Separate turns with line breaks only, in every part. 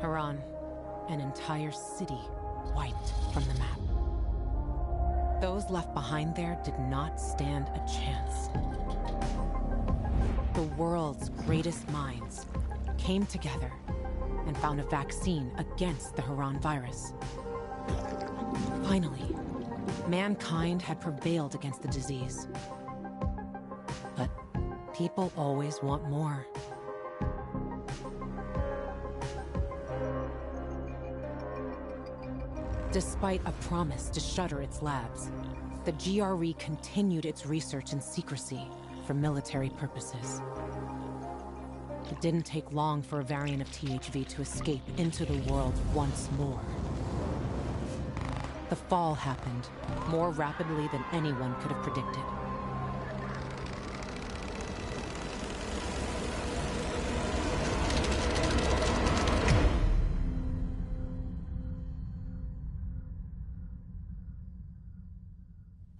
Haran, an entire city wiped from the map. Those left behind there did not stand a chance. The world's greatest minds came together and found a vaccine against the Haran virus. Finally, mankind had prevailed against the disease. But people always want more. Despite a promise to shutter its labs, the GRE continued its research in secrecy for military purposes. It didn't take long for a variant of THV to escape into the world once more. The fall happened more rapidly than anyone could have predicted.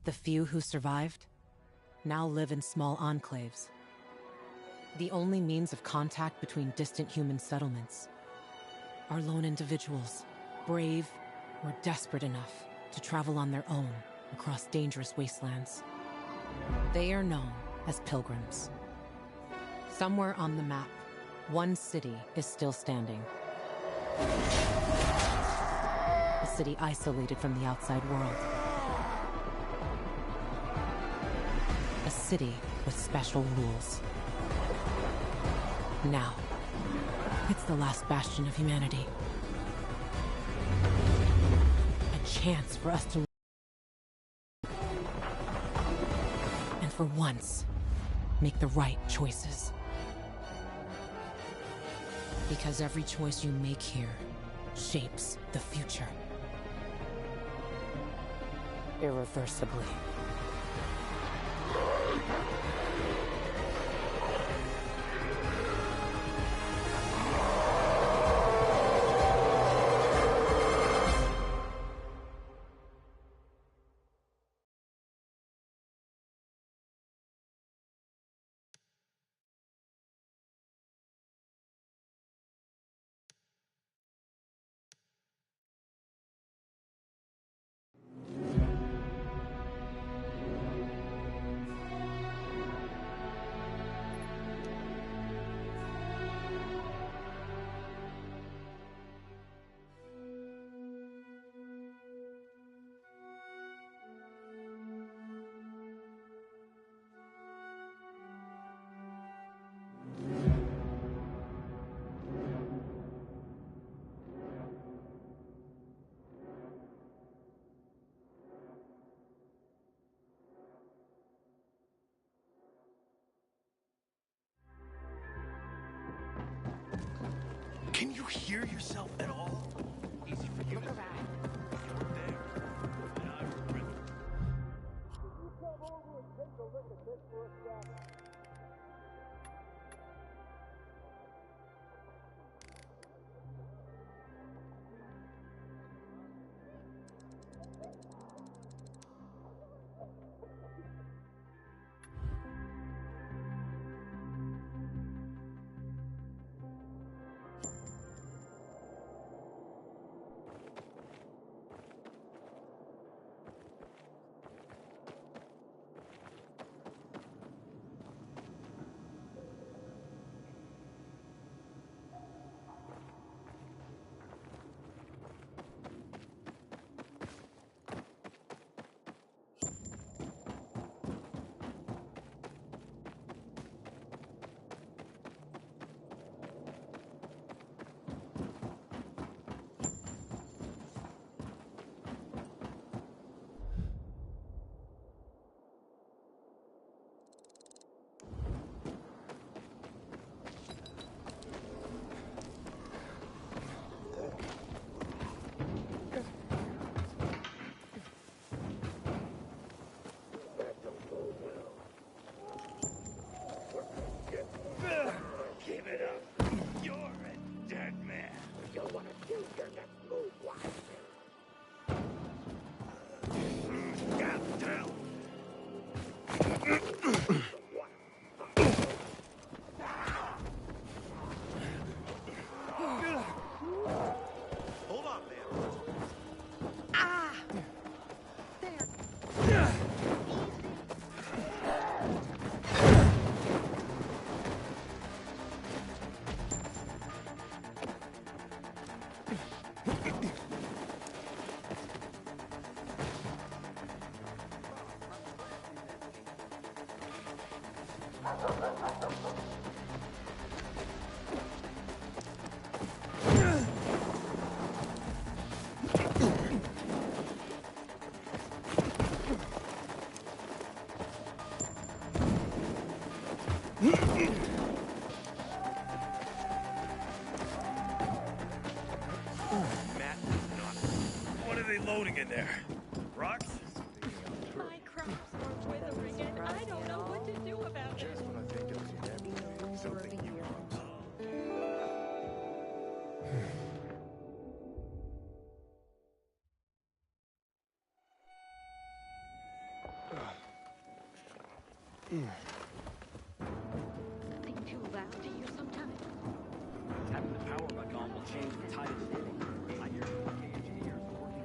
The few who survived now live in small enclaves. The only means of contact between distant human settlements are lone individuals, brave or desperate enough to travel on their own across dangerous wastelands. They are known as pilgrims. Somewhere on the map, one city is still standing. A city isolated from the outside world. A city with special rules. Now, it's the last bastion of humanity. A chance for us to... and for once, make the right choices. Because every choice you make here shapes the future. Irreversibly.
Can you hear yourself at all? Easy for you. Look around. You're there. And I regret it.
Can you come over and take a look at this for a sec?
are they loading in there? Rocks?
My crops are withering and I don't know what to do about it.
Just when I think it'll be empty, something new comes up.
Nothing too loud to hear sometimes.
Having the power back on will change the tide of the day. I hear the engineers are working.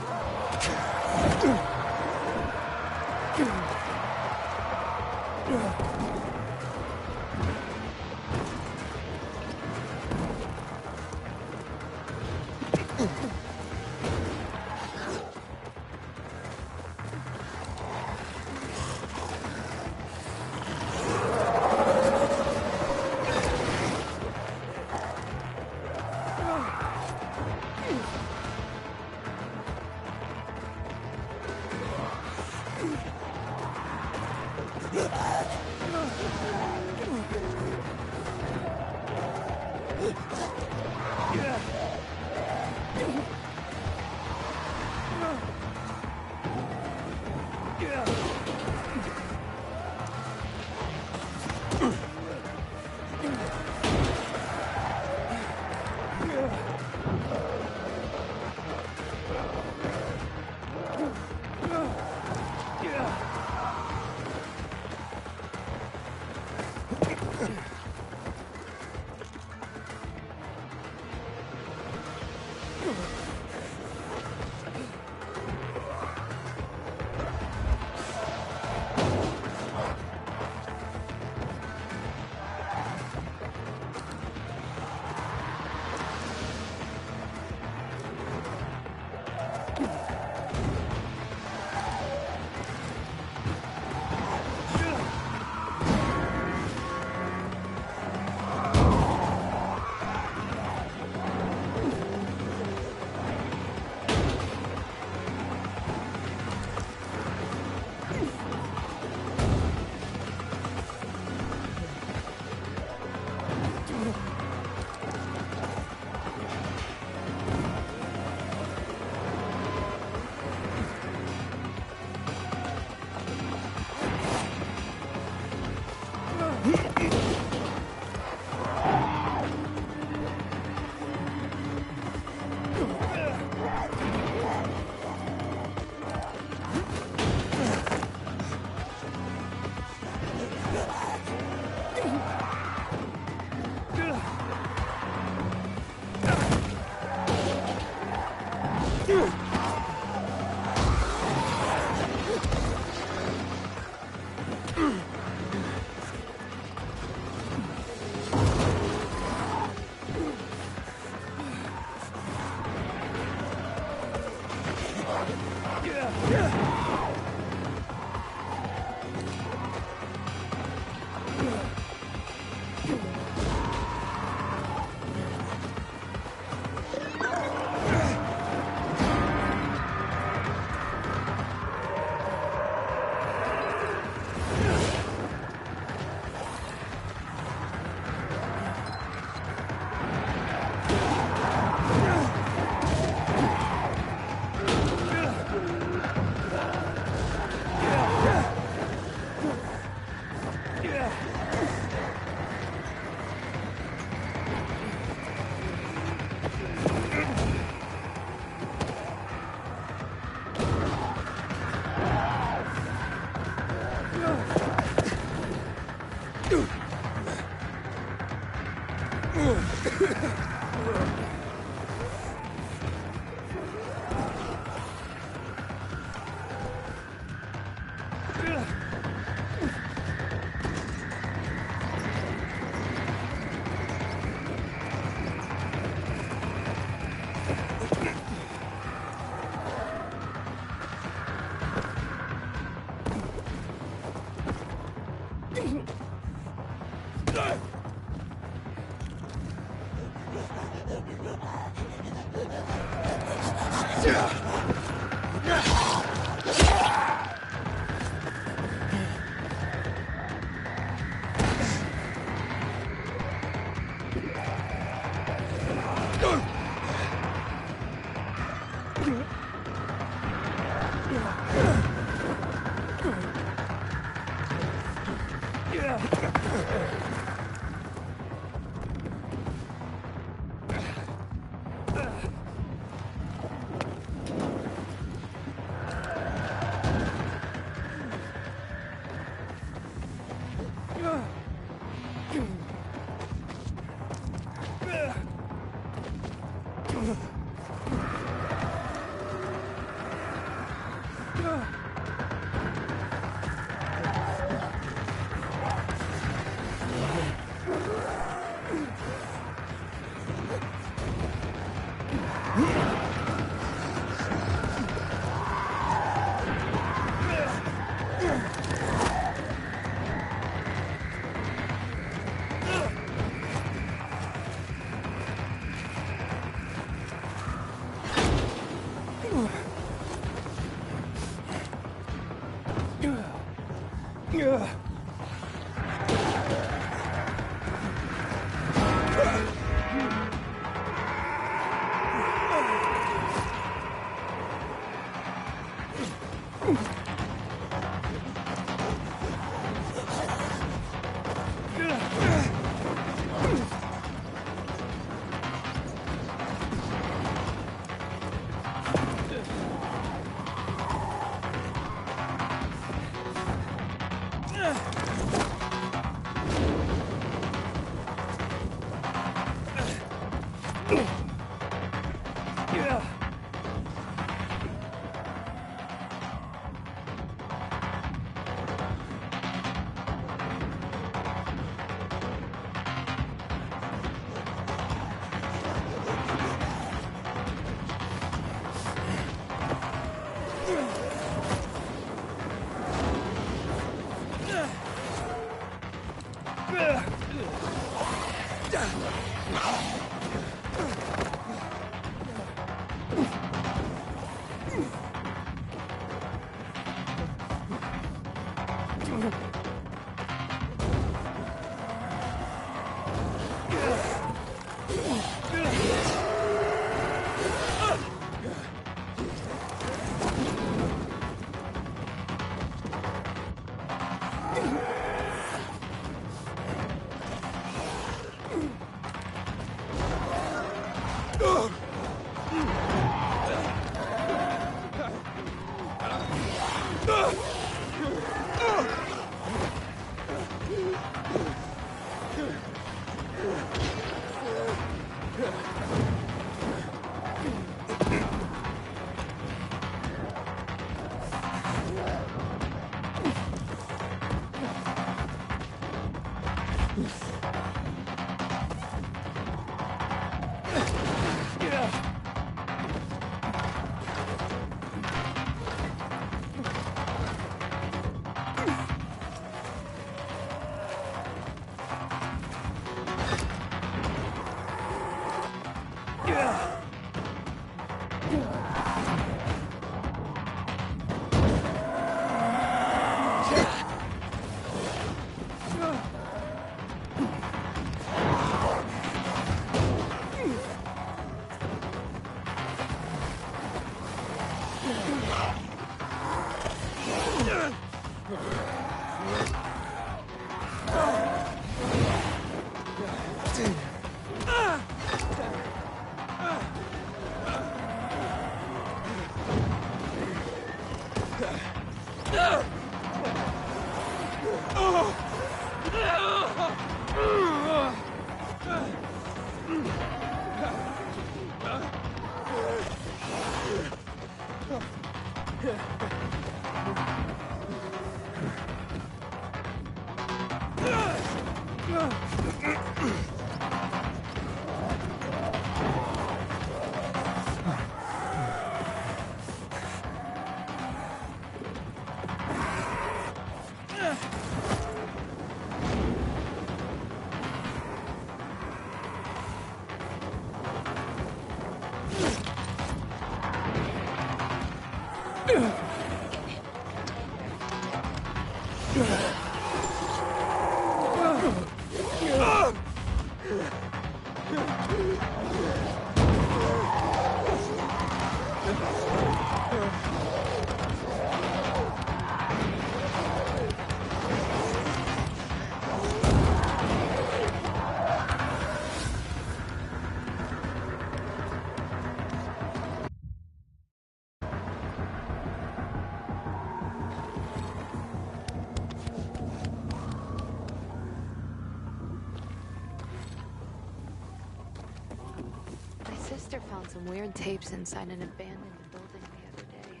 My sister found some weird tapes inside an abandoned building the other day.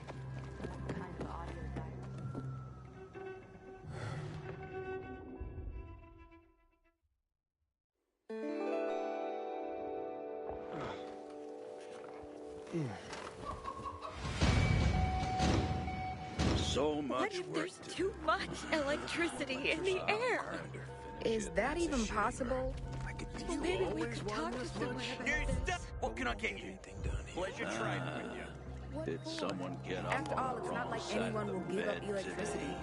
Some kind of audio diary.
So
What
much
if
work
there's
to
too much electricity in the air?
Is that even possible?
Well, maybe we could talk to someone about this.
What can I get you?
Pleasure trading with you.
What
Did
for?
someone get up
After
on
all,
the
it's
wrong
not like
side of
anyone
the
will give up
bed
electricity.
today?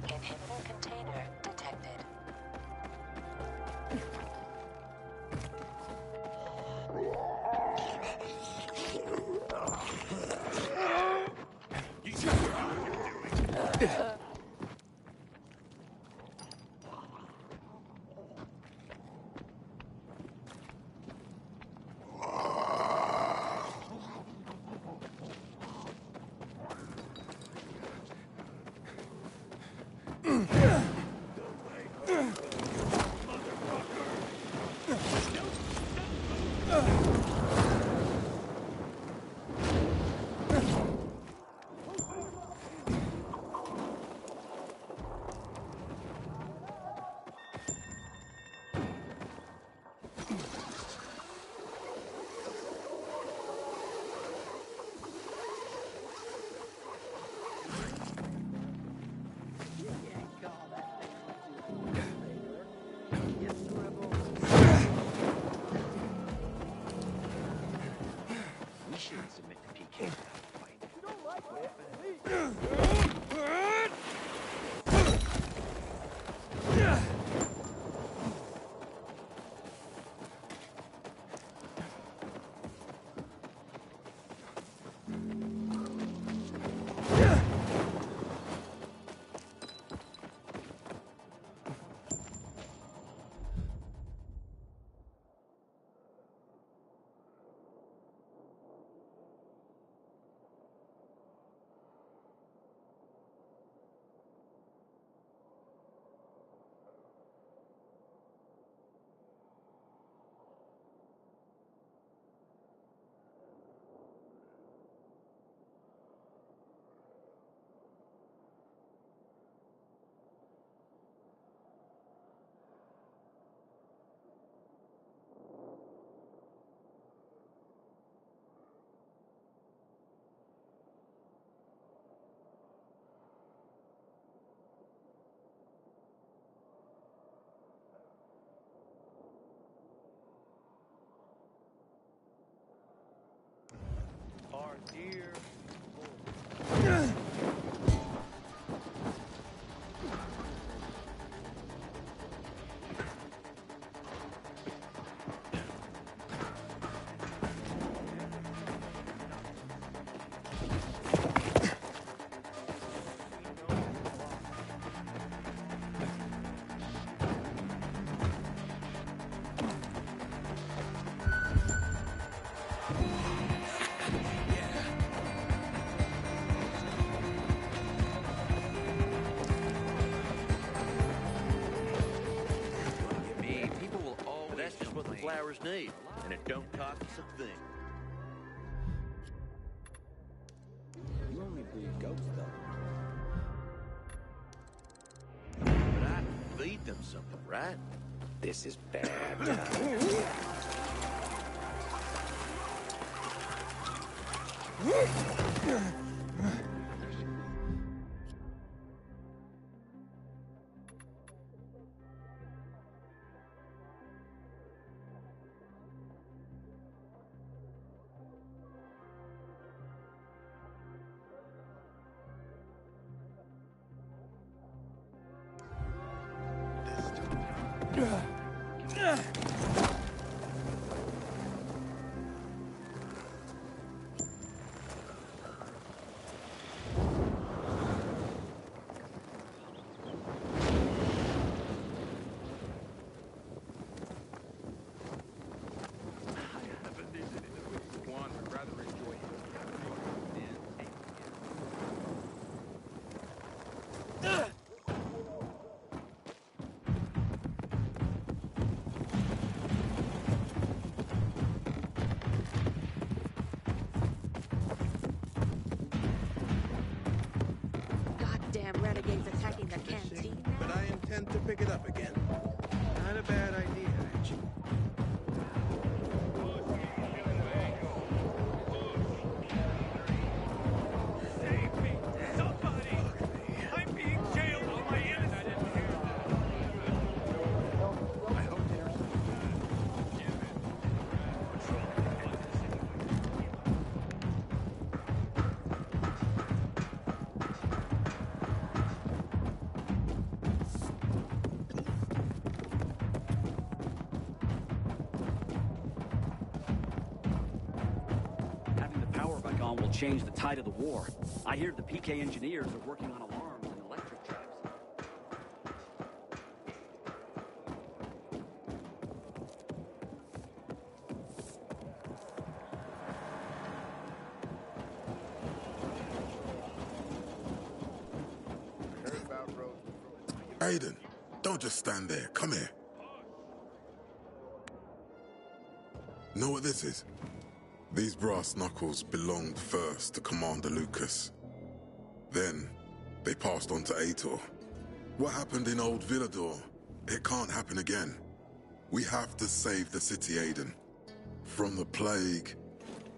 Inhibitor container detected.
We shouldn't submit to PK without fighting.
and it don't cost us a thing.
You only breed goats, though.
But I feed them something, right?
This is bad.
Goddamn renegades attacking the canteen now.
But I intend to pick it up again. Not a bad idea, actually.
Save me! Somebody! I'm being jailed on my innocence!
I hope there's
Having the power back on will change the tide of the war. I hear the PK engineers are working on alarms and electric traps.
Aiden, don't just stand there. Come here. Know what this is? These brass knuckles belonged first to Commander Lucas. Then, they passed on to Aitor. What happened in Old Villador? It can't happen again. We have to save the city, Aiden. From the plague,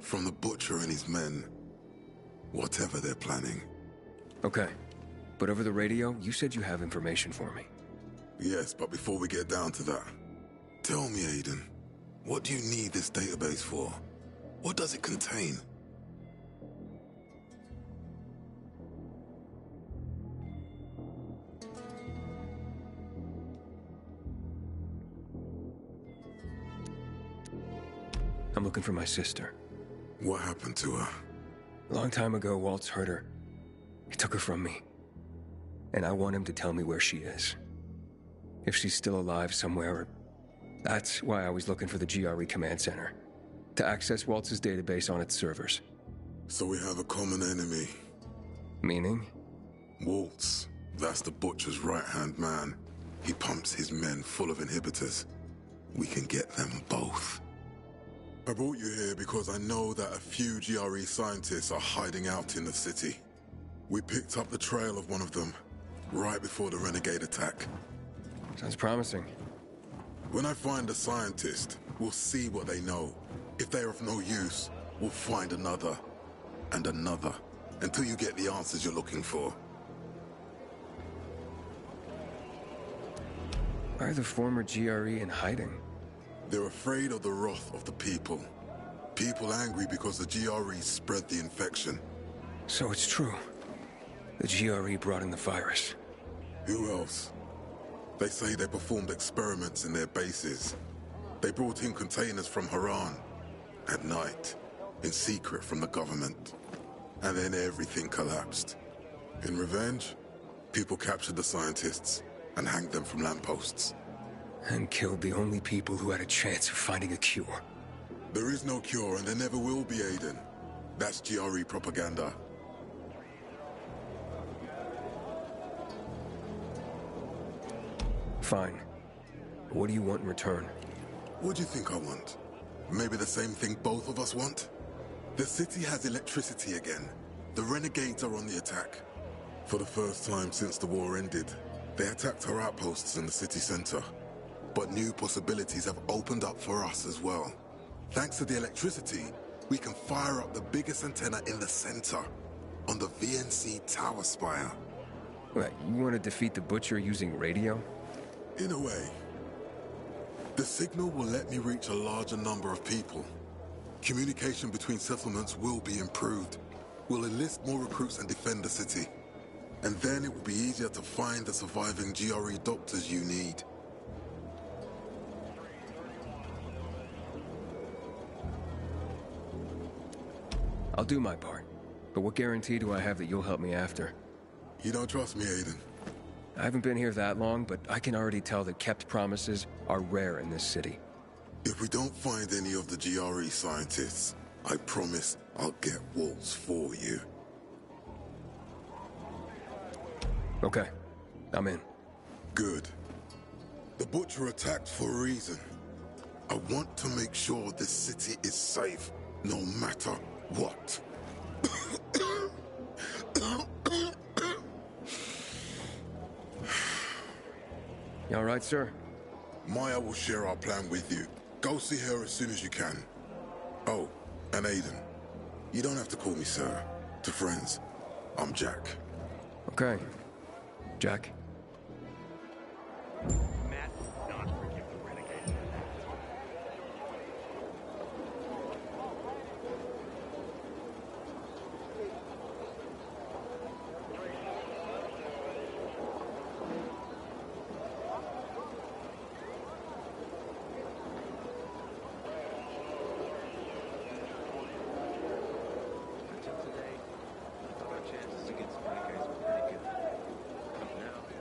from the Butcher and his men. Whatever they're planning.
Okay. But over the radio, you said you have information for me.
Yes, but before we get down to that, tell me, Aiden, what do you need this database for? What does it contain?
I'm looking for my sister.
What happened to her?
A long time ago, Waltz hurt her. He took her from me. And I want him to tell me where she is. If she's still alive somewhere. That's why I was looking for the GRE command center. To access Waltz's database on its servers.
So we have a common enemy.
Meaning?
Waltz. That's the Butcher's right-hand man. He pumps his men full of inhibitors. We can get them both. I brought you here because I know that a few GRE scientists are hiding out in the city. We picked up the trail of one of them, right before the renegade attack.
Sounds promising.
When I find a scientist, we'll see what they know. If they're of no use, we'll find another, and another, until you get the answers you're looking for.
Why are the former GRE in hiding?
They're afraid of the wrath of the people. People angry because the GRE spread the infection.
So it's true. The GRE brought in the virus.
Who else? They say they performed experiments in their bases. They brought in containers from Haran. At night. In secret from the government. And then everything collapsed. In revenge, people captured the scientists and hanged them from lampposts.
And killed the only people who had a chance of finding a cure.
There is no cure and there never will be, Aiden. That's GRE propaganda.
Fine. What do you want in return?
What do you think I want? Maybe the same thing both of us want? The city has electricity again. The renegades are on the attack. For the first time since the war ended, they attacked our outposts in the city center. But new possibilities have opened up for us as well. Thanks to the electricity, we can fire up the biggest antenna in the center, on the VNC tower spire.
What, you want to defeat the Butcher using radio?
In a way. The signal will let me reach a larger number of people. Communication between settlements will be improved. We'll enlist more recruits and defend the city. And then it will be easier to find the surviving GRE doctors you need.
I'll do my part. But what guarantee do I have that you'll help me after?
You don't trust me, Aiden?
I haven't been here that long, but I can already tell that kept promises are rare in this city.
If we don't find any of the GRE scientists, I promise I'll get Waltz for you.
Okay, I'm in.
Good. The Butcher attacked for a reason. I want to make sure this city is safe, no matter what.
You all right, sir?
Maya will share our plan with you. Go see her as soon as you can. Oh, and Aiden. You don't have to call me sir. To friends, I'm Jack.
Okay. Jack.
Matt will not forgive the renegades. Until today, I thought our chances against the renegades were pretty good. Now,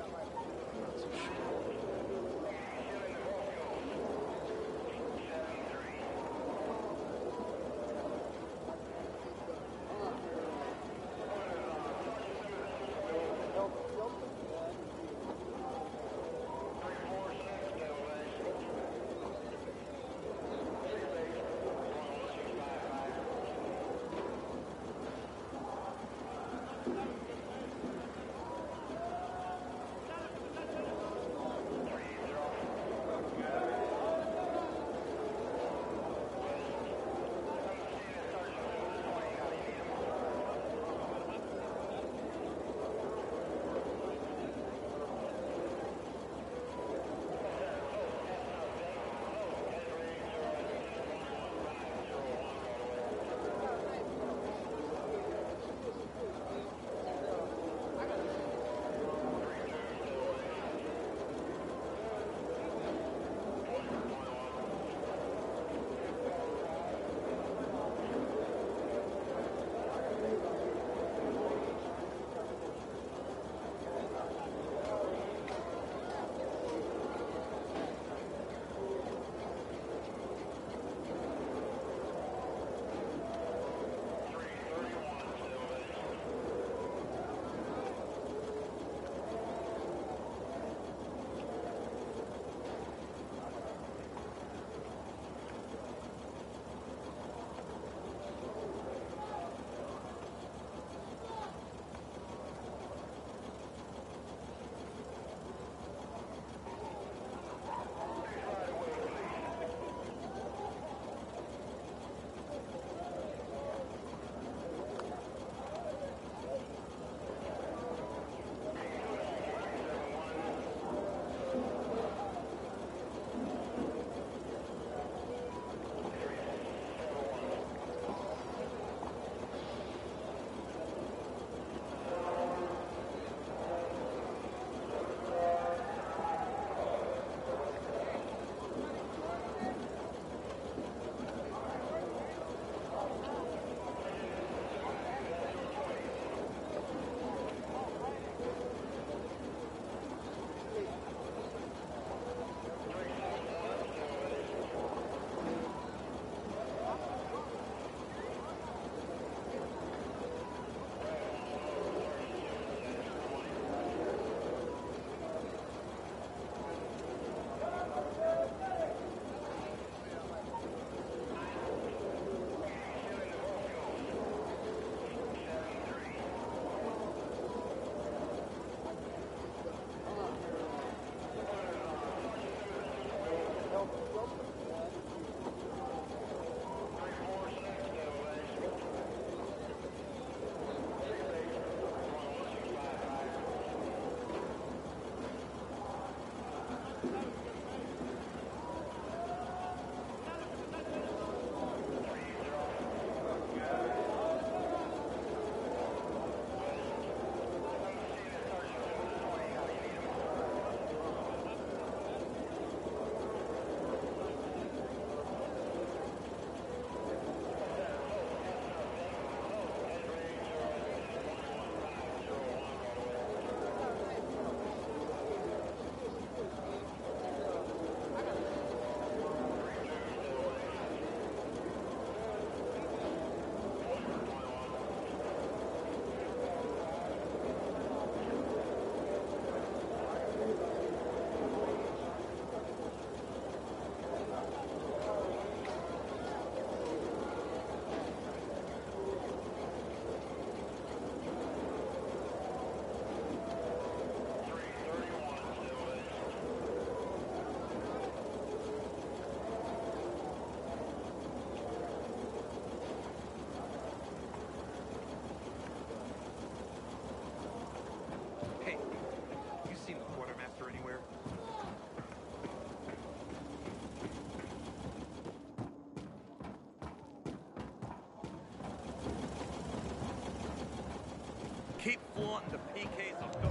keep flaunting the PKs, I'll go.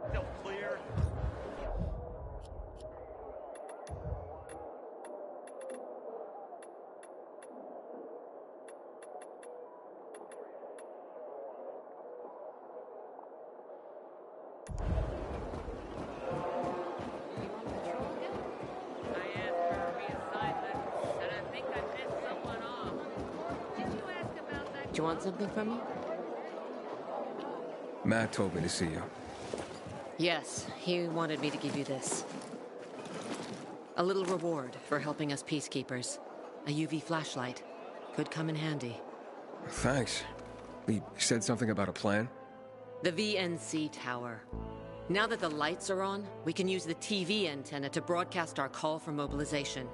Myself clear.
Do you want something from me?
Matt told me to see you.
Yes, he wanted me to give you this. A little reward for helping us peacekeepers. A UV flashlight. Could come in handy.
Thanks. He said something about a plan?
The VNC tower. Now that the lights are on, we can use the TV antenna to broadcast our call for mobilization.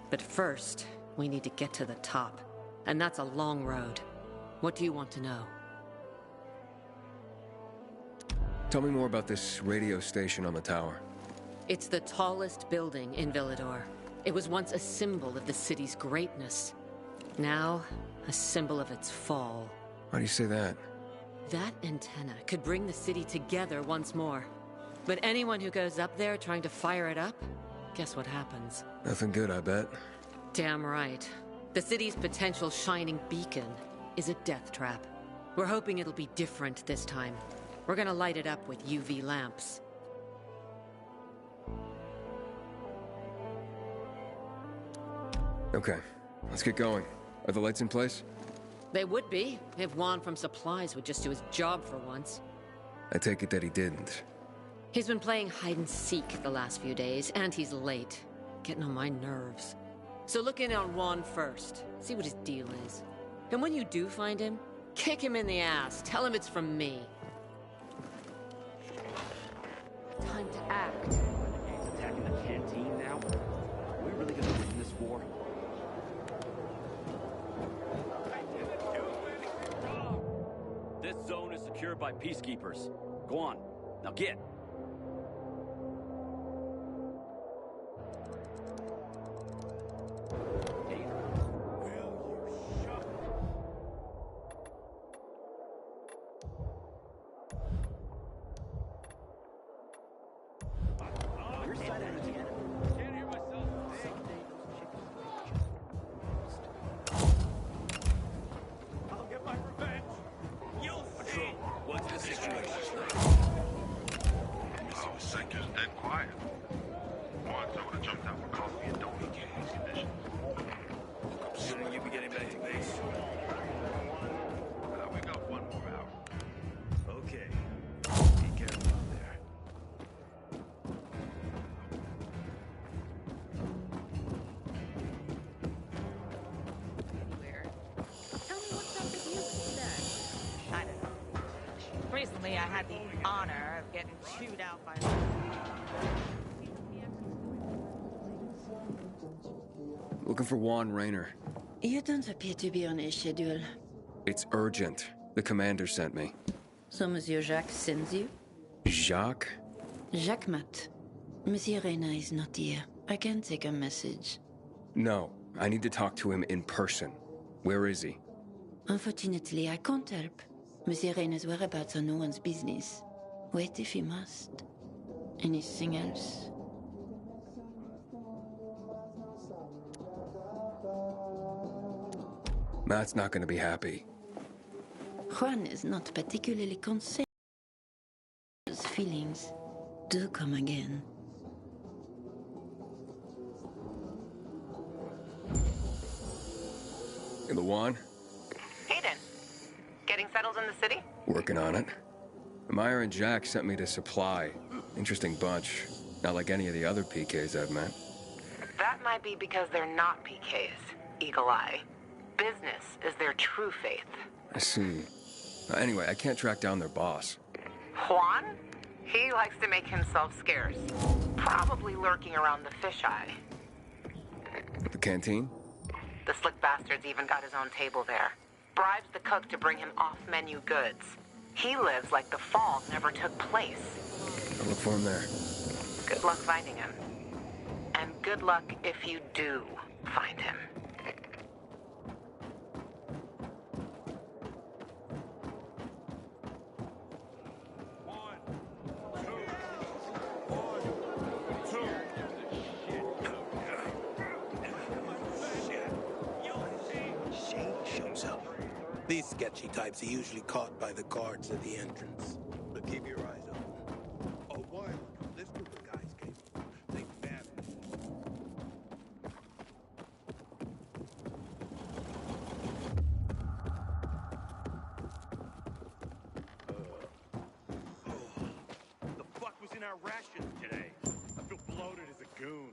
But first, we need to get to the top. And that's a long road. What do you want to know?
Tell me more about this radio station on the tower.
It's the tallest building in Villador. It was once a symbol of the city's greatness. Now, a symbol of its fall.
Why do you say that?
That antenna could bring the city together once more. But anyone who goes up there trying to fire it up, guess what happens?
Nothing good, I bet.
Damn right. The city's potential shining beacon is a death trap. We're hoping it'll be different this time. We're gonna light it up with UV lamps.
Okay, let's get going. Are the lights in place?
They would be, if Juan from Supplies would just do his job for once.
I take it that he didn't.
He's been playing hide and seek the last few days, and he's late. Getting on my nerves. So look in on Juan first. See what his deal is. And when you do find him, kick him in the ass. Tell him it's from me.
Time to act.
Attacking the canteen now? Are we really gonna win this war? This zone is secured by peacekeepers. Go on. Now get.
Recently, I had the honor of getting chewed out by...
Looking for Juan Raynor.
You don't appear to be on a schedule.
It's urgent. The commander sent me.
So Monsieur Jacques sends you?
Jacques?
Jacques Mat. Monsieur Reyna is not here. I can take a message.
No, I need to talk to him in person. Where is he?
Unfortunately, I can't help. Monsieur Reyna's whereabouts are no one's business. Wait if you must. Anything else?
Matt's not gonna be happy.
Juan is not particularly concerned. His feelings do come again.
In the Juan?
Hayden, getting settled in the city?
Working on it. Meyer and Jack sent me to Supply. Interesting bunch. Not like any of the other PKs I've met.
That might be because they're not PKs, Eagle Eye. Business is their true faith.
I see. Anyway, I can't track down their boss.
Juan? He likes to make himself scarce. Probably lurking around the fisheye.
The canteen?
The slick bastard's even got his own table there. Bribes the cook to bring him off-menu goods. He lives like the fall never took place.
I'll look for him there.
Good luck finding him. And good luck if you do find him.
These sketchy types are usually caught by the guards at the entrance. But keep your eyes open. A while ago, this group of guys came. They badly.
The fuck was in our rations today? I feel bloated as a goon.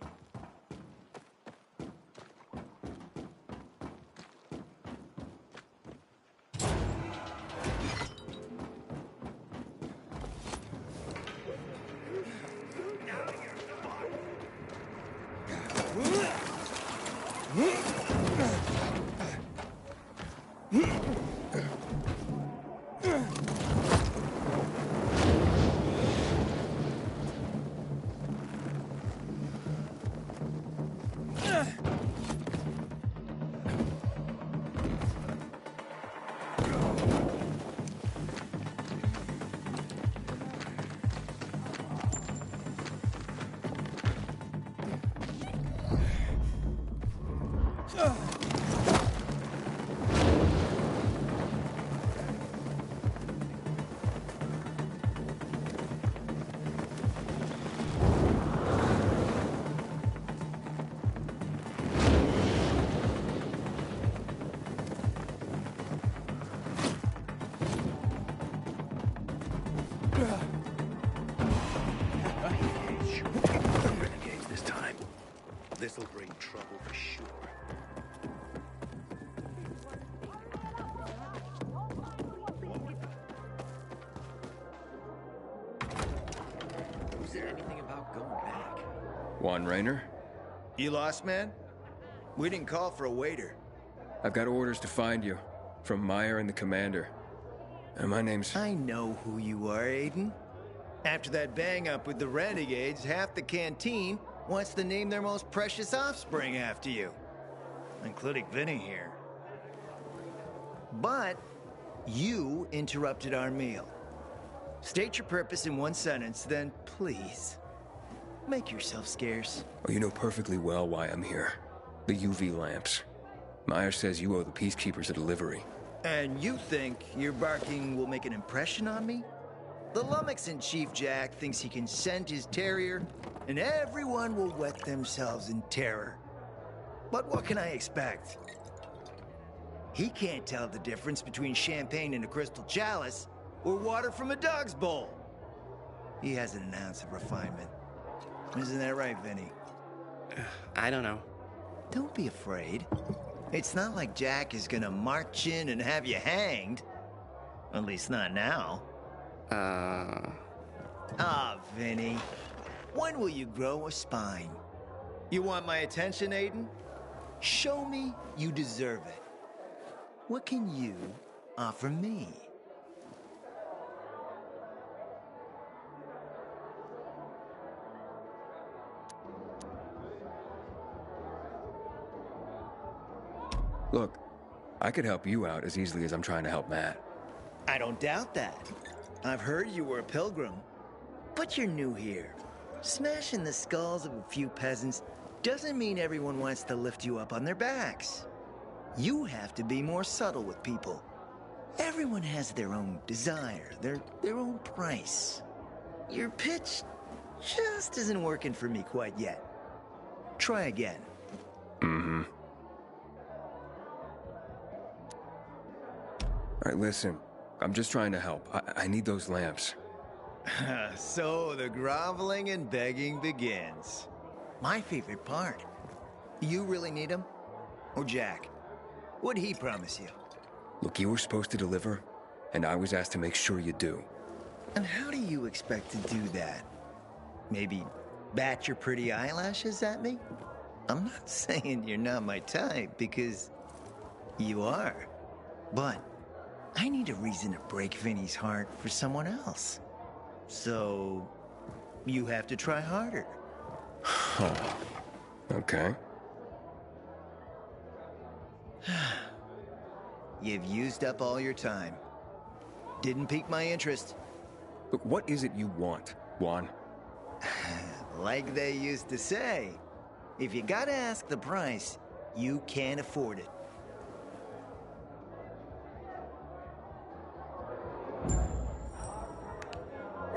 Renegades this time. This'll bring trouble for sure.
Who said anything about going back?
Juan Raynor?
You lost, man? We didn't call for a waiter.
I've got orders to find you. From Meyer and the commander. And my name's...
I know who you are, Aiden. After that bang-up with the Renegades, half the canteen wants to name their most precious offspring after you. Including Vinny here. But you interrupted our meal. State your purpose in one sentence, then please, make yourself scarce.
Oh, you know perfectly well why I'm here. The UV lamps. Meyer says you owe the Peacekeepers a delivery.
And you think your barking will make an impression on me? The Lummoxan Chief Jack thinks he can send his terrier, and everyone will wet themselves in terror. But what can I expect? He can't tell the difference between champagne in a crystal chalice or water from a dog's bowl. He hasn't an ounce of refinement. Isn't that right, Vinny?
I don't know.
Don't be afraid. It's not like Jack is gonna march in and have you hanged. At least not now. Vinny. When will you grow a spine? You want my attention, Aiden? Show me you deserve it. What can you offer me?
Look, I could help you out as easily as I'm trying to help Matt.
I don't doubt that. I've heard you were a pilgrim. But you're new here. Smashing the skulls of a few peasants doesn't mean everyone wants to lift you up on their backs. You have to be more subtle with people. Everyone has their own desire, their own price. Your pitch just isn't working for me quite yet. Try again.
Mm-hmm. All right, listen. I'm just trying to help. I need those lamps.
So the groveling and begging begins. My favorite part. You really need them? Or Jack? What'd he promise you?
Look, you were supposed to deliver, and I was asked to make sure you do.
And how do you expect to do that? Maybe bat your pretty eyelashes at me? I'm not saying you're not my type, because you are. But I need a reason to break Vinny's heart for someone else. So, you have to try harder.
Oh, okay.
You've used up all your time. Didn't pique my interest.
Look, what is it you want, Juan?
Like they used to say, if you gotta ask the price, you can't afford it.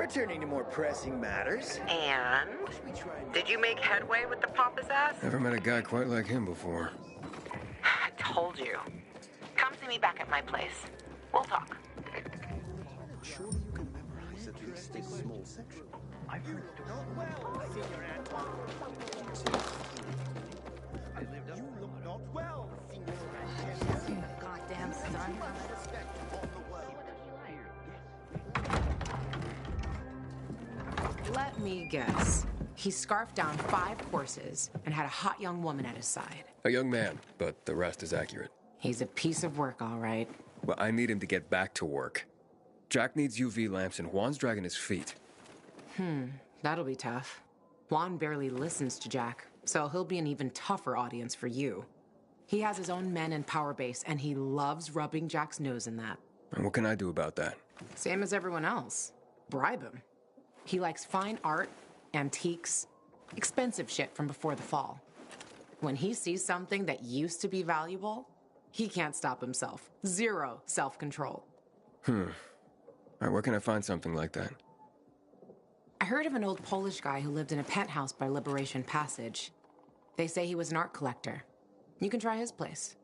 Returning to more pressing matters.
And? Did you make headway with the Papa's ass?
Never met a guy quite like him before.
I told you. Come see me back at my place. We'll talk.
Surely you can memorize at least this small section. I've heard You look not well,
Goddamn son.
Let me guess. He scarfed down 5 horses and had a hot young woman at his side.
A young man, but the rest is accurate.
He's a piece of work, all right.
Well, I need him to get back to work. Jack needs UV lamps and Juan's dragging his feet.
That'll be tough. Juan barely listens to Jack, so he'll be an even tougher audience for you. He has his own men and power base, and he loves rubbing Jack's nose in that.
And what can I do about that?
Same as everyone else. Bribe him. He likes fine art, antiques, expensive shit from before the fall. When he sees something that used to be valuable, he can't stop himself. 0 self-control.
All right, where can I find something like that?
I heard of an old Polish guy who lived in a penthouse by Liberation Passage. They say he was an art collector. You can try his place.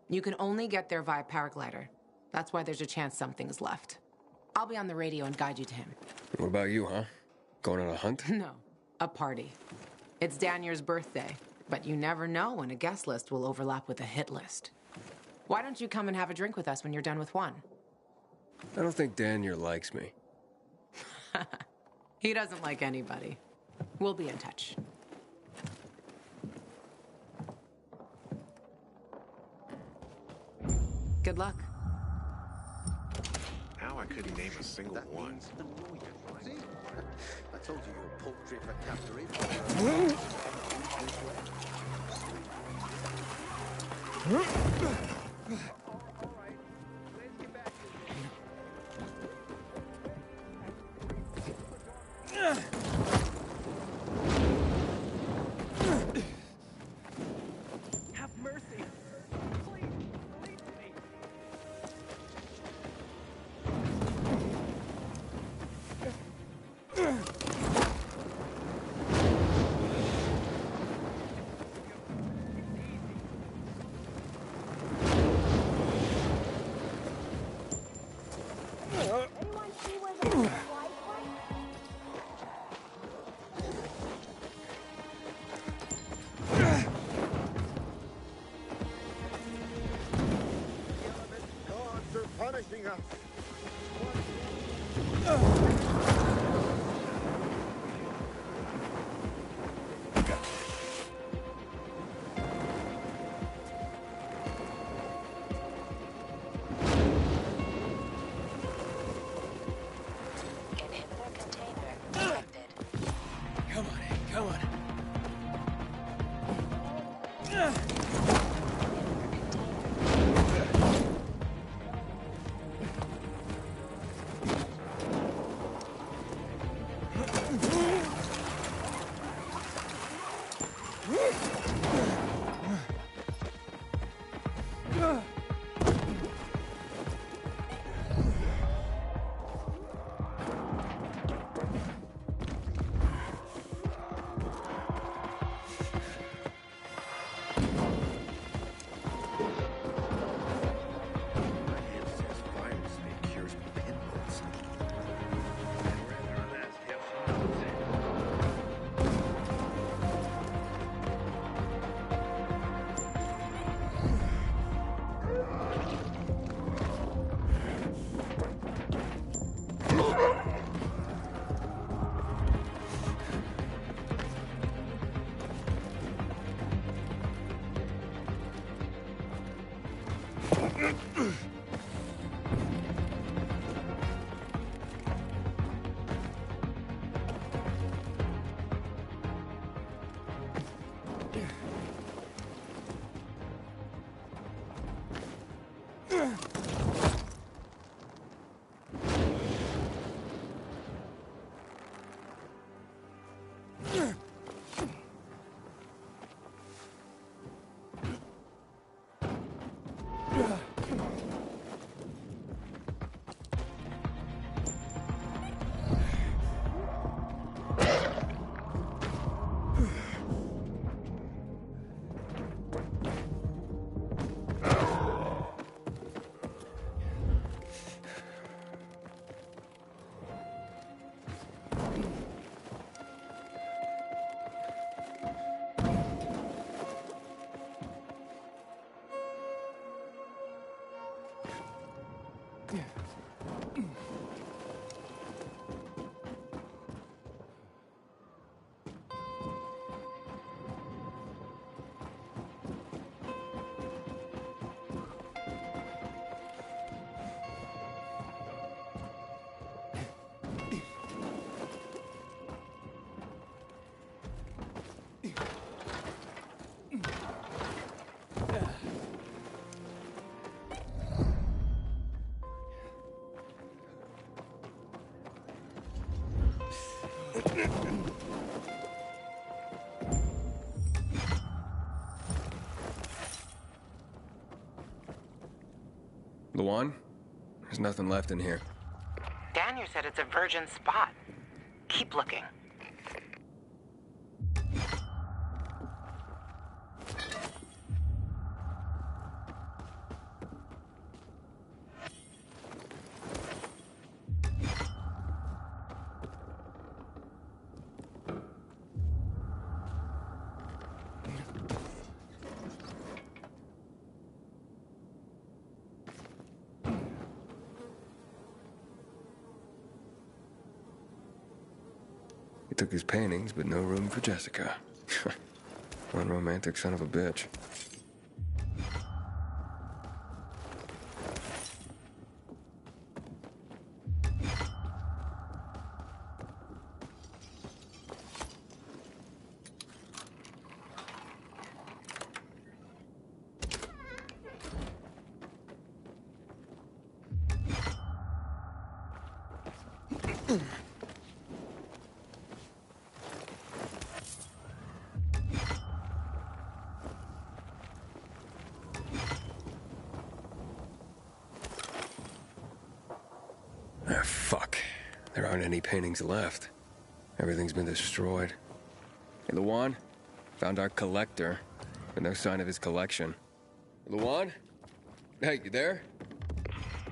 You can only get there via paraglider. That's why there's a chance something's left. I'll be on the radio and guide you to him.
What about you, huh? Going on a hunt?
No, a party. It's Danier's birthday, but you never know when a guest list will overlap with a hit list. Why don't you come and have a drink with us when you're done with Juan?
I don't think Danier likes me.
He doesn't like anybody. We'll be in touch. Good luck.
Now I couldn't name a single one.
See? I told you your poultry for capture.
Have mercy. Please, release me.
Anyone see where the flies went?
Gods are punishing us.
Inhibitor container detected.
Come on, Hank, come on. Luan? There's nothing left in here.
Daniel said it's a virgin spot. Keep looking.
He took his paintings, but no room for Jessica. One romantic son of a bitch. Ah, fuck. There aren't any paintings left. Everything's been destroyed. Hey, Luan? Found our collector, but no sign of his collection. Luan? Hey, you there?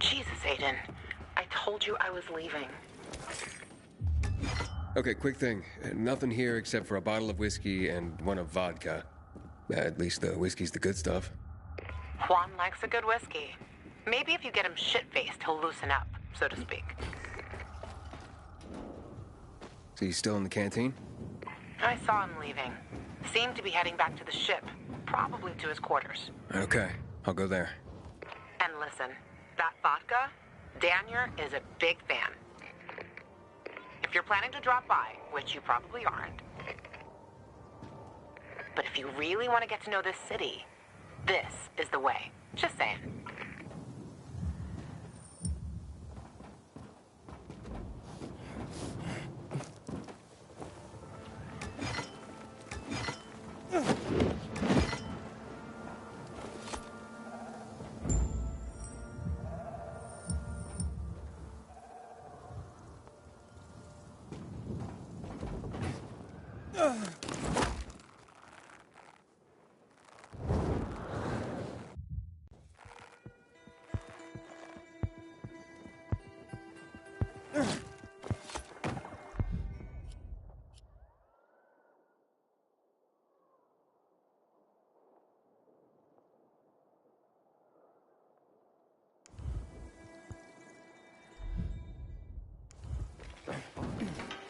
Jesus, Aiden. I told you I was leaving.
Okay, quick thing. Nothing here except for a bottle of whiskey and one of vodka. At least the whiskey's the good stuff.
Juan likes a good whiskey. Maybe if you get him shit-faced, he'll loosen up, so to speak.
So he's still in the canteen?
I saw him leaving. Seemed to be heading back to the ship, probably to his quarters.
Okay, I'll go there.
And listen, that vodka, Daniel is a big fan. If you're planning to drop by, which you probably aren't, but if you really want to get to know this city, this is the way. Just saying.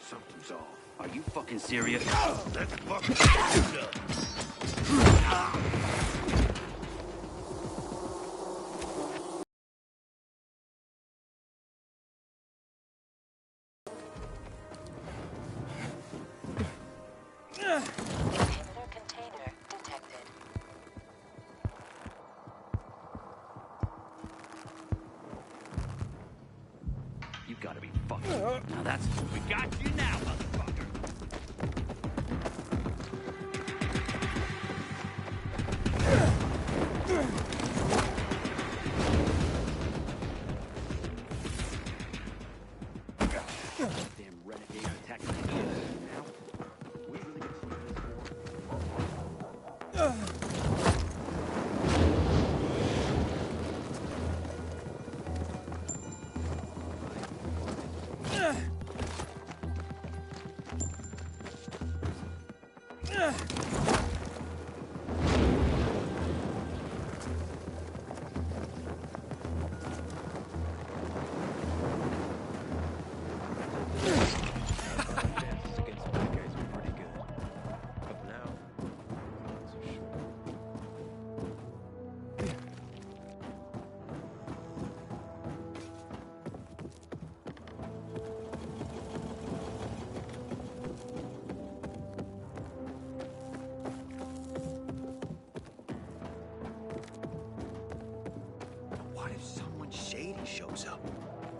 Something's off. Are you fucking serious?
Let's fucking shoot up.
Inhibitor container detected.
You gotta be fucking. Now that's.
We got you now, motherfucker.
Damn renegade attack. Now, we really get to this for.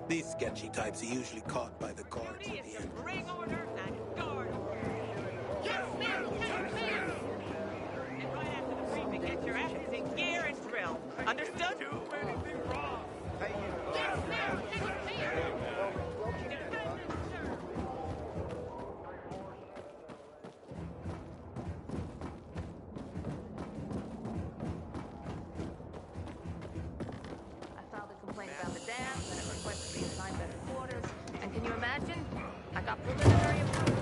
These sketchy types are usually caught by the guards at the end.
Bring order and guard order. Yes, ma'am! Yes, ma'am! And right after the briefing, get your asses in gear and drill. Understood?
Do anything wrong.
Yes, ma'am! Yes, ma'am!
I filed a complaint about the dams and it requested to be assigned better quarters. And can you imagine? I got preliminary approval.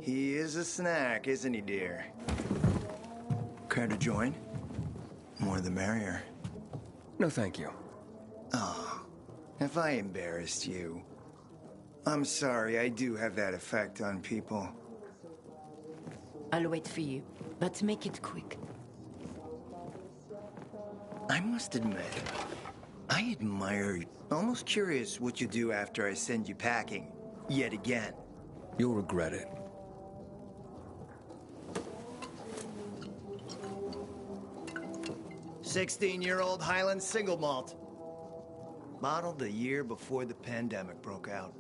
He is a snack, isn't he, dear? Care to join? More the merrier.
No, thank you.
Oh, have I embarrassed you? I'm sorry, I do have that effect on people.
I'll wait for you, but make it quick.
I must admit, I admire you. Almost curious what you do after I send you packing. Yet again.
You'll regret it.
"16-year-old Highland single malt. Bottled the year before the pandemic broke out.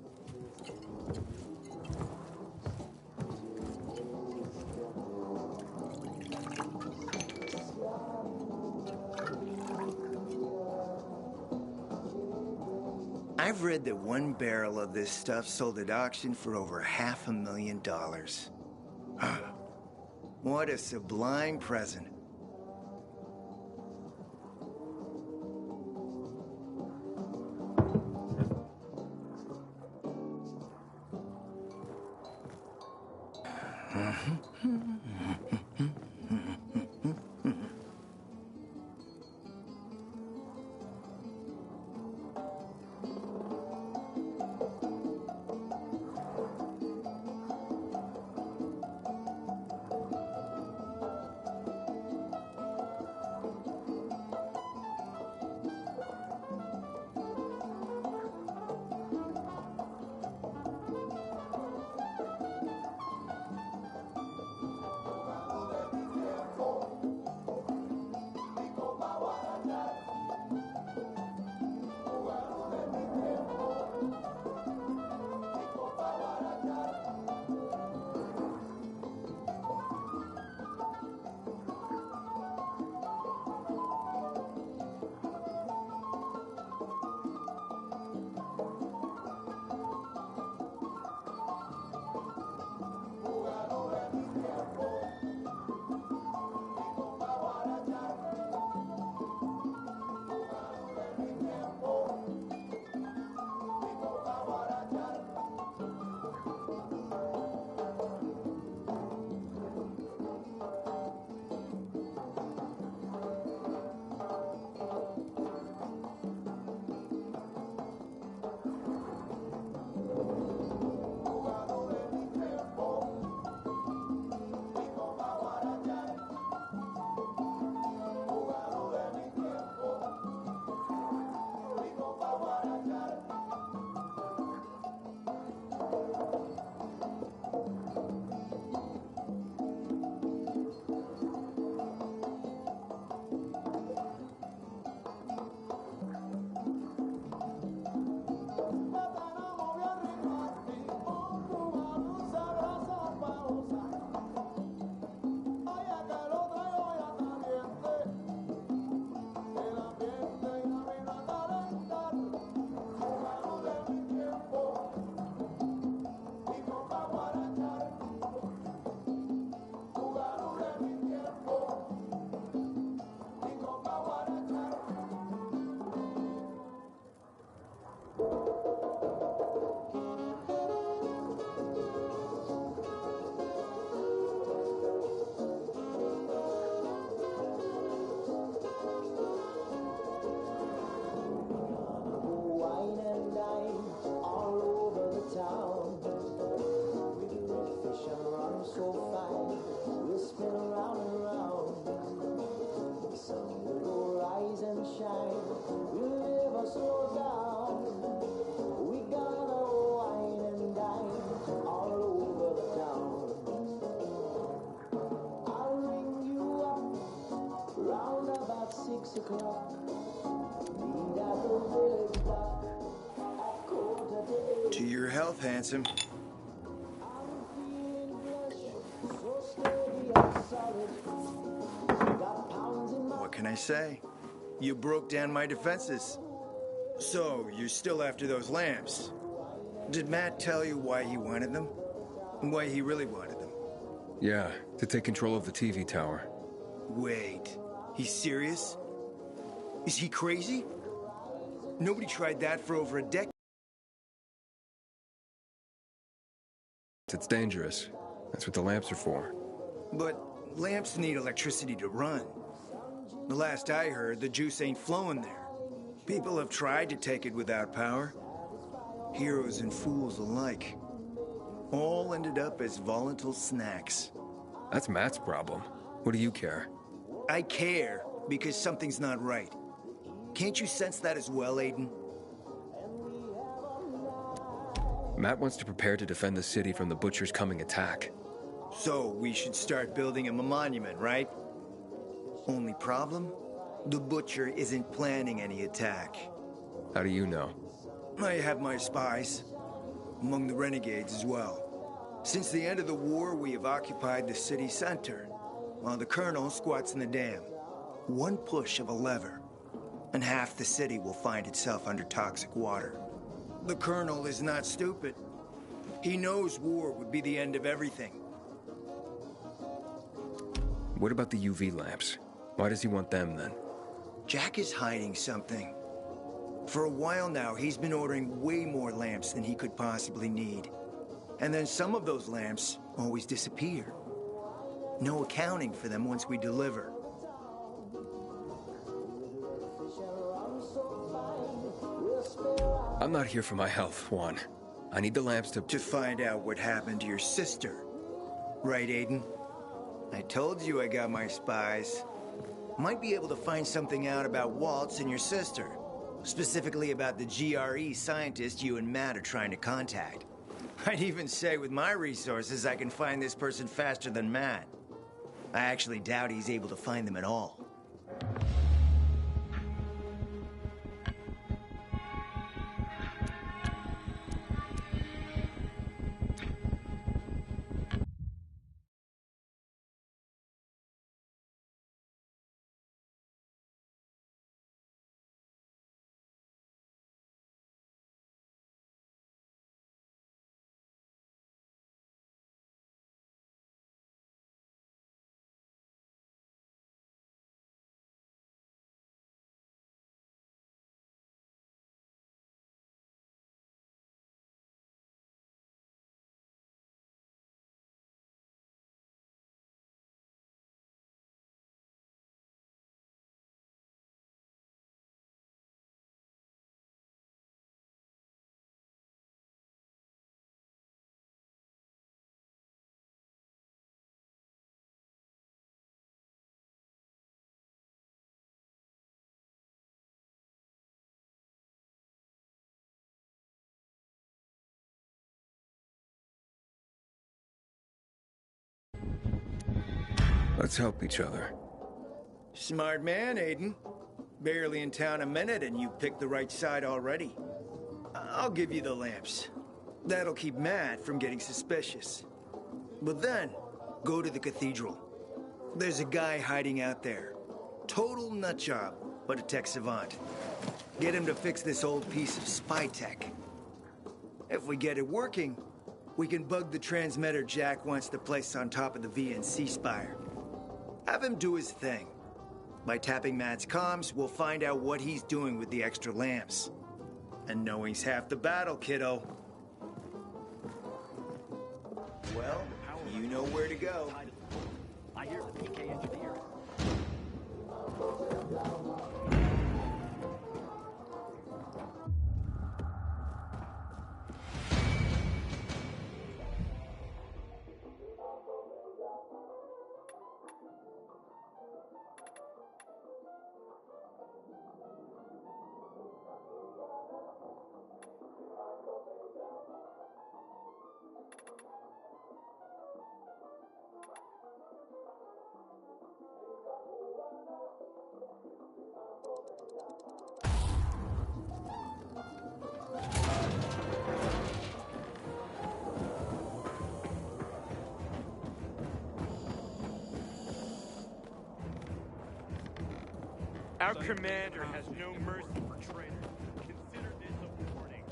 I've read that one barrel of this stuff sold at auction for over $500,000. What a sublime present. To your health, handsome. What can I say? You broke down my defenses. So, you're still after those lamps. Did Matt tell you why he wanted them? Why he really wanted them?
Yeah, to take control of the TV tower.
Wait, he's serious? Is he crazy? Nobody tried that for over a decade.
It's dangerous. That's what the lamps are for.
But lamps need electricity to run. The last I heard, the juice ain't flowing there. People have tried to take it without power. Heroes and fools alike. All ended up as volatile snacks.
That's Matt's problem. What do you care?
I care because something's not right. Can't you sense that as well, Aiden?
Matt wants to prepare to defend the city from the Butcher's coming attack.
So we should start building him a monument, right? Only problem? The Butcher isn't planning any attack.
How do you know?
I have my spies. Among the renegades as well. Since the end of the war, we have occupied the city center, while the Colonel squats in the dam. One push of a lever, and half the city will find itself under toxic water. The Colonel is not stupid. He knows war would be the end of everything.
What about the UV lamps? Why does he want them, then?
Jack is hiding something. For a while now, he's been ordering way more lamps than he could possibly need. And then some of those lamps always disappear. No accounting for them once we deliver.
I'm not here for my health, Juan. I need the lamps to
find out what happened to your sister. Right, Aiden? I told you I got my spies. Might be able to find something out about Waltz and your sister. Specifically about the GRE scientist you and Matt are trying to contact. I'd even say with my resources, I can find this person faster than Matt. I actually doubt he's able to find them at all.
Let's help each other.
Smart man, Aiden. Barely in town a minute and you picked the right side already. I'll give you the lamps. That'll keep Matt from getting suspicious. But then, go to the cathedral. There's a guy hiding out there. Total nutjob, but a tech savant. Get him to fix this old piece of spy tech. If we get it working, we can bug the transmitter Jack wants to place on top of the VNC spire. Have him do his thing. By tapping Matt's comms, we'll find out what he's doing with the extra lamps. And knowing's half the battle, kiddo. Well, you know where to go.
I hear the PK engineer.
Our commander has no mercy for traitors. Consider this a warning.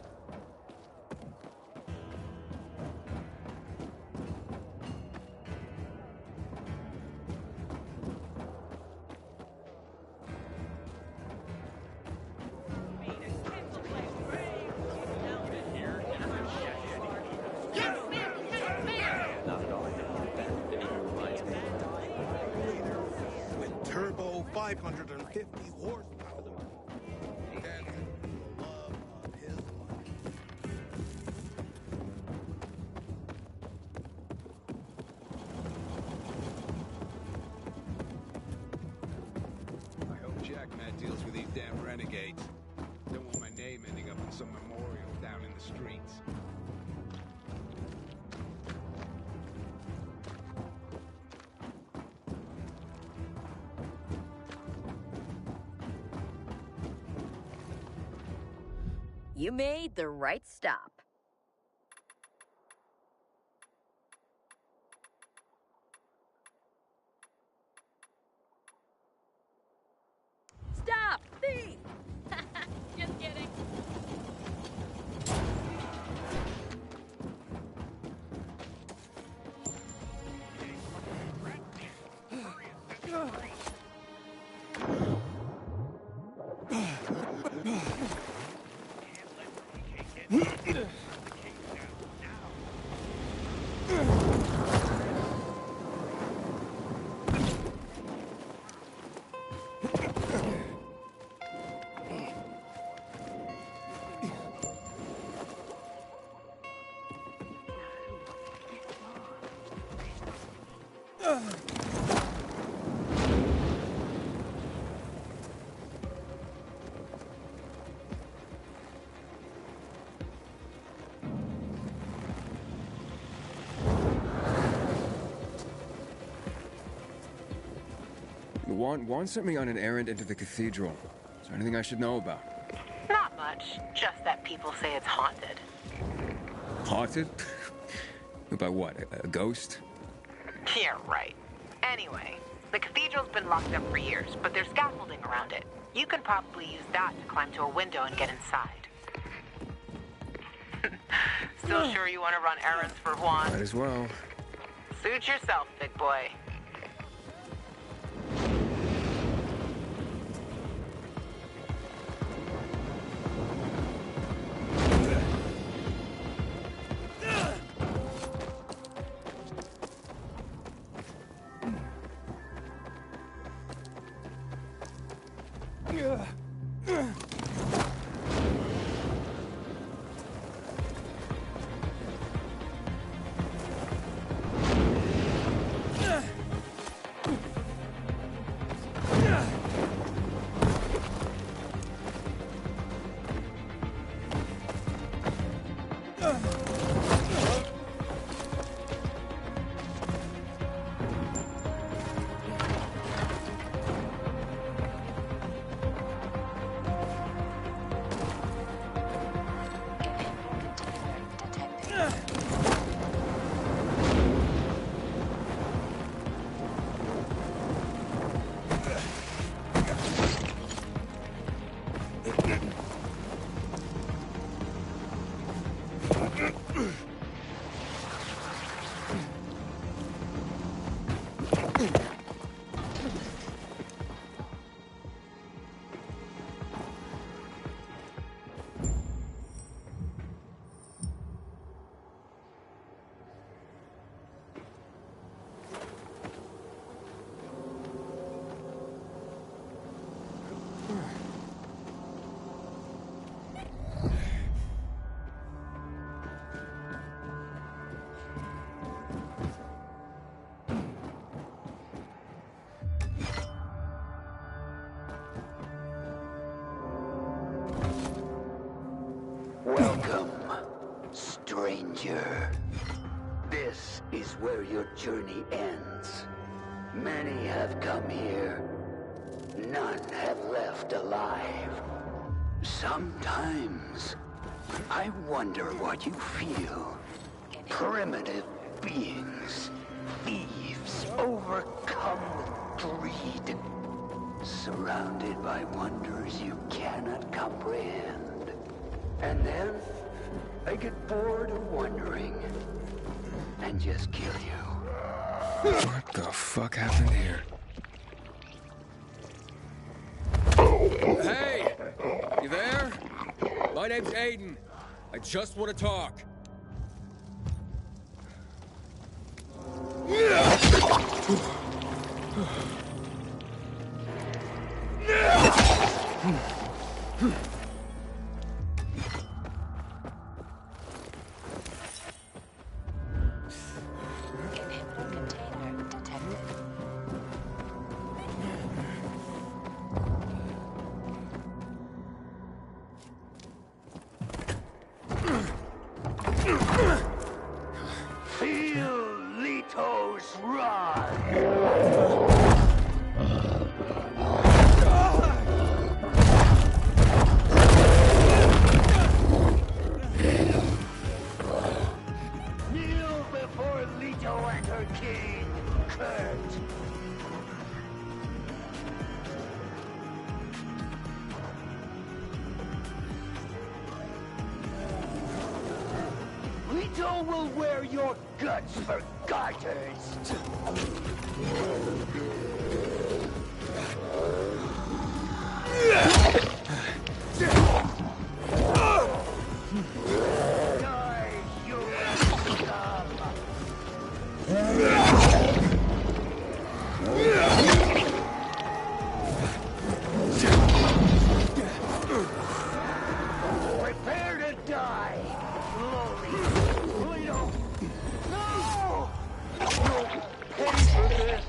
With turbo 550 horsepower. That's the love of his life.
I hope Jackman deals with these damn renegades. Don't want my name ending up in some memorial down in the streets.
You made the right stop. Stop! Thief! Just kidding.
Juan sent me on an errand into the cathedral. Is there anything I should know about?
Not much, just that people say it's haunted.
Haunted? By what? A ghost?
Yeah, right. Anyway, the cathedral's been locked up for years, but there's scaffolding around it. You can probably use that to climb to a window and get inside. Still sure you want to run errands for Juan?
Might as well.
Suit yourself, big boy.
Welcome, stranger. This is where your journey ends. Many have come here. None have left alive. Sometimes, I wonder what you feel. Primitive beings. Thieves overcome with greed. surrounded by wonders you cannot comprehend. And then, I get bored of wondering, and just kill you.
What the fuck happened here? Hey! You there? My name's Aiden. I just want to talk.
Feel Leto's rod. Kneel before Leto and her king, Kurt. Leto will wear your guts for garters. Die, you scum! Prepare to die, slowly. Leto! No! You'll pay for this.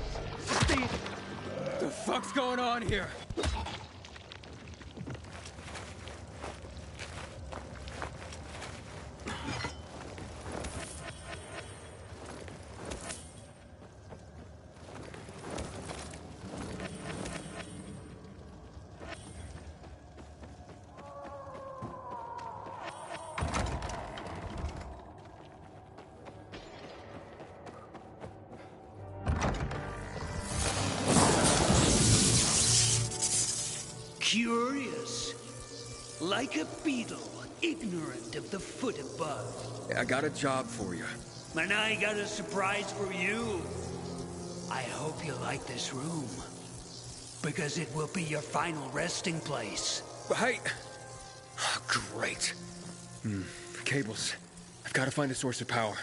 What the fuck's going on here?
Curious. Like a beetle, ignorant of the foot above.
I got a job for you.
And I got a surprise for you. I hope you like this room. Because it will be your final resting place.
Hey! Oh, great. Cables. I've got to find a source of power.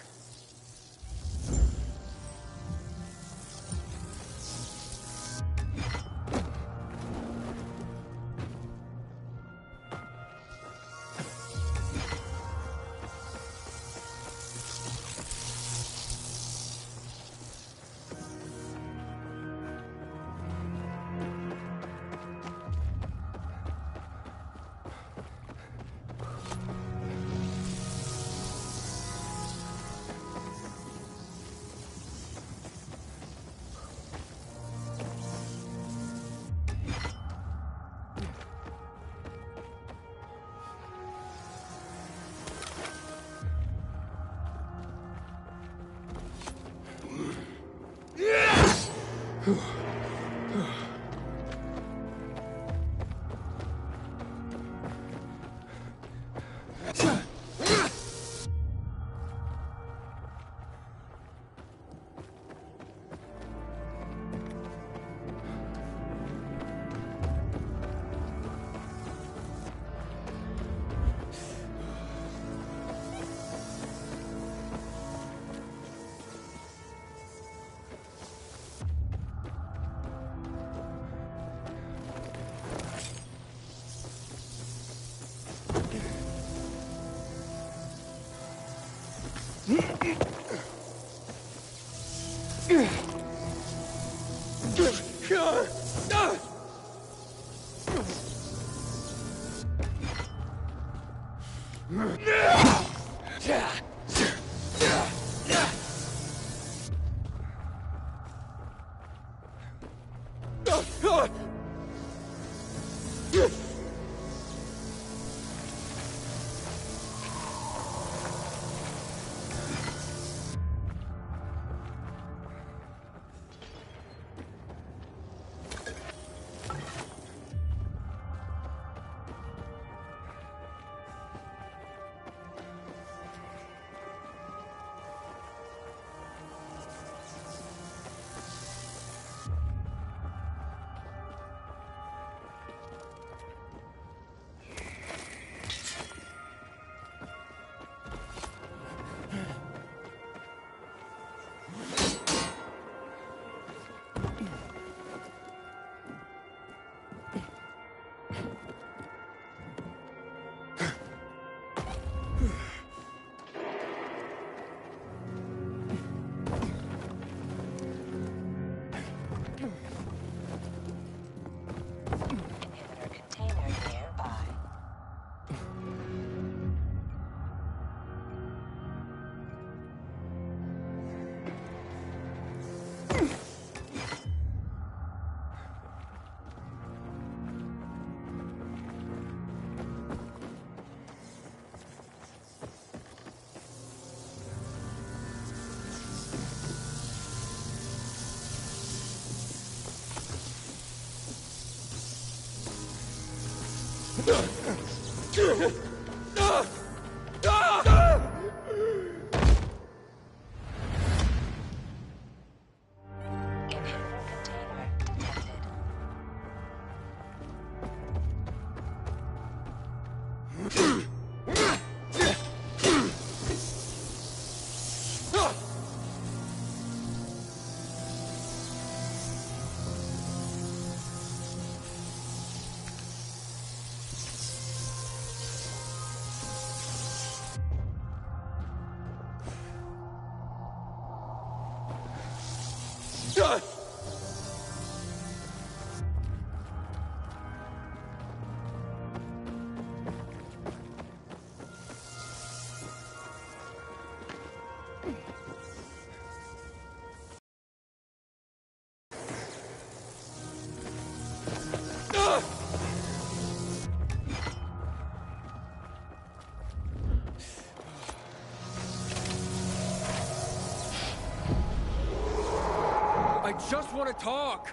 I just want to talk.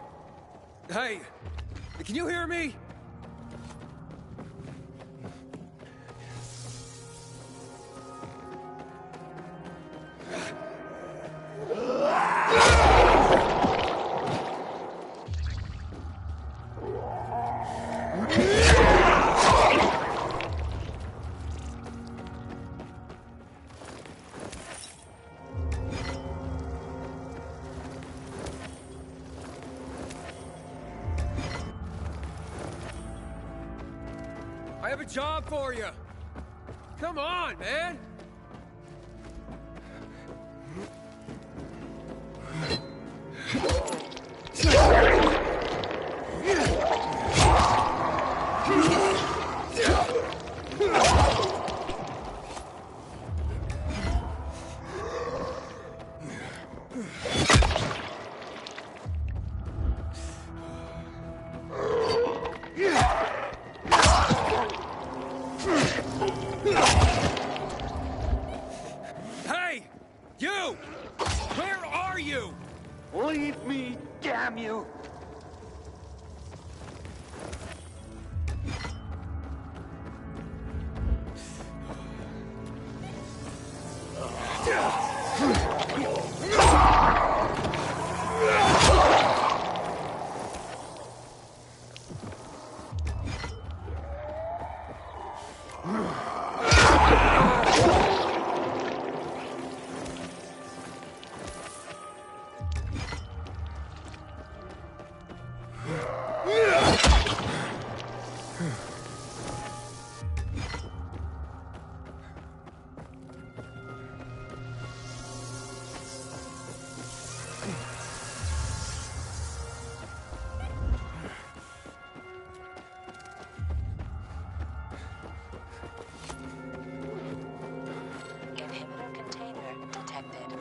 Hey, can you hear me? I have a job for you. Come on, man. Hey! You! Where are you?
Leave me, damn you!
Inhibitor container detected.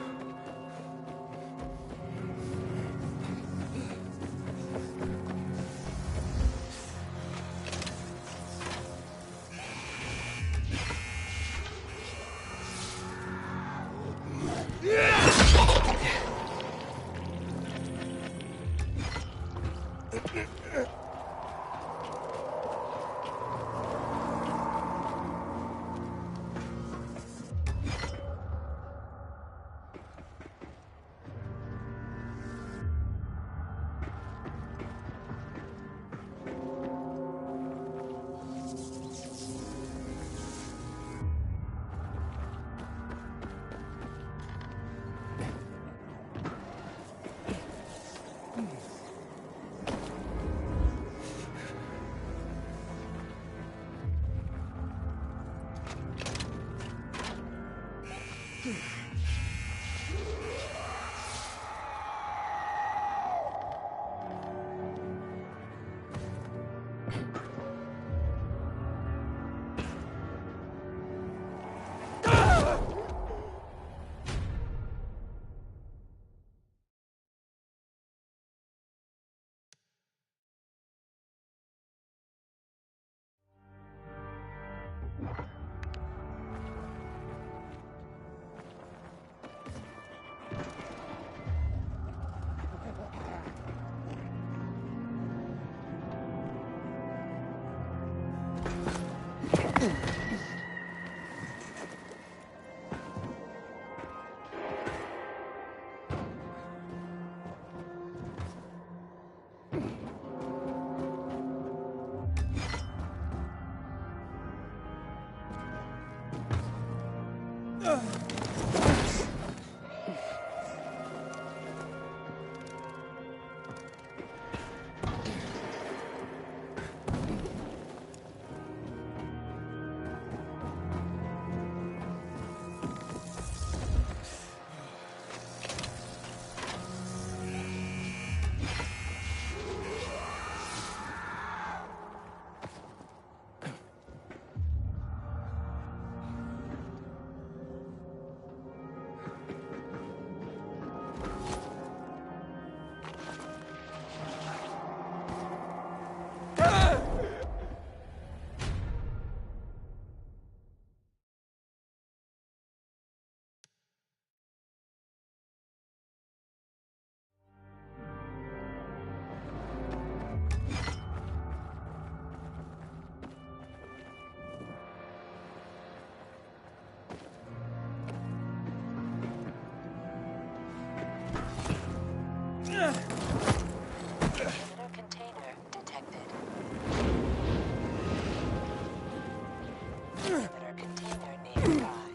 Container detected. Inhibitor container nearby.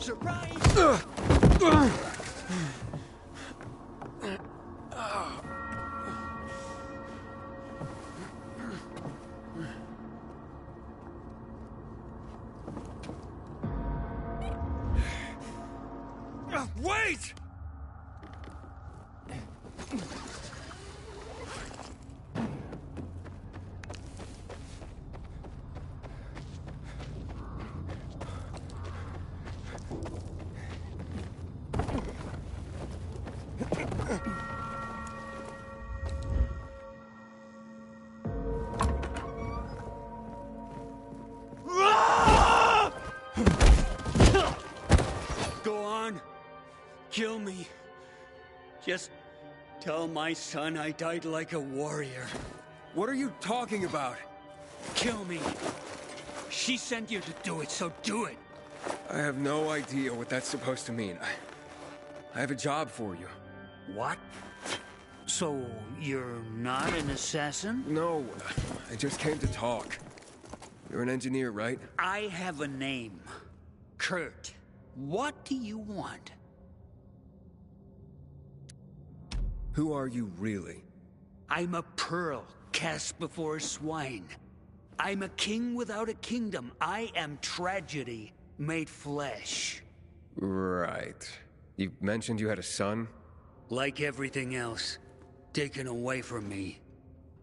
Surprise!
Wait!
Go on. Kill me. Just tell my son I died like a warrior.
What are you talking about?
Kill me. She sent you to do it, so do it.
I have no idea what that's supposed to mean. I have a job for you.
What? So, you're not an assassin?
No, I just came to talk. You're an engineer, right?
I have a name. Kurt. What do you want?
Who are you really?
I'm a pearl cast before swine. I'm a king without a kingdom. I am tragedy made flesh.
Right. You mentioned you had a son?
Like everything else, taken away from me.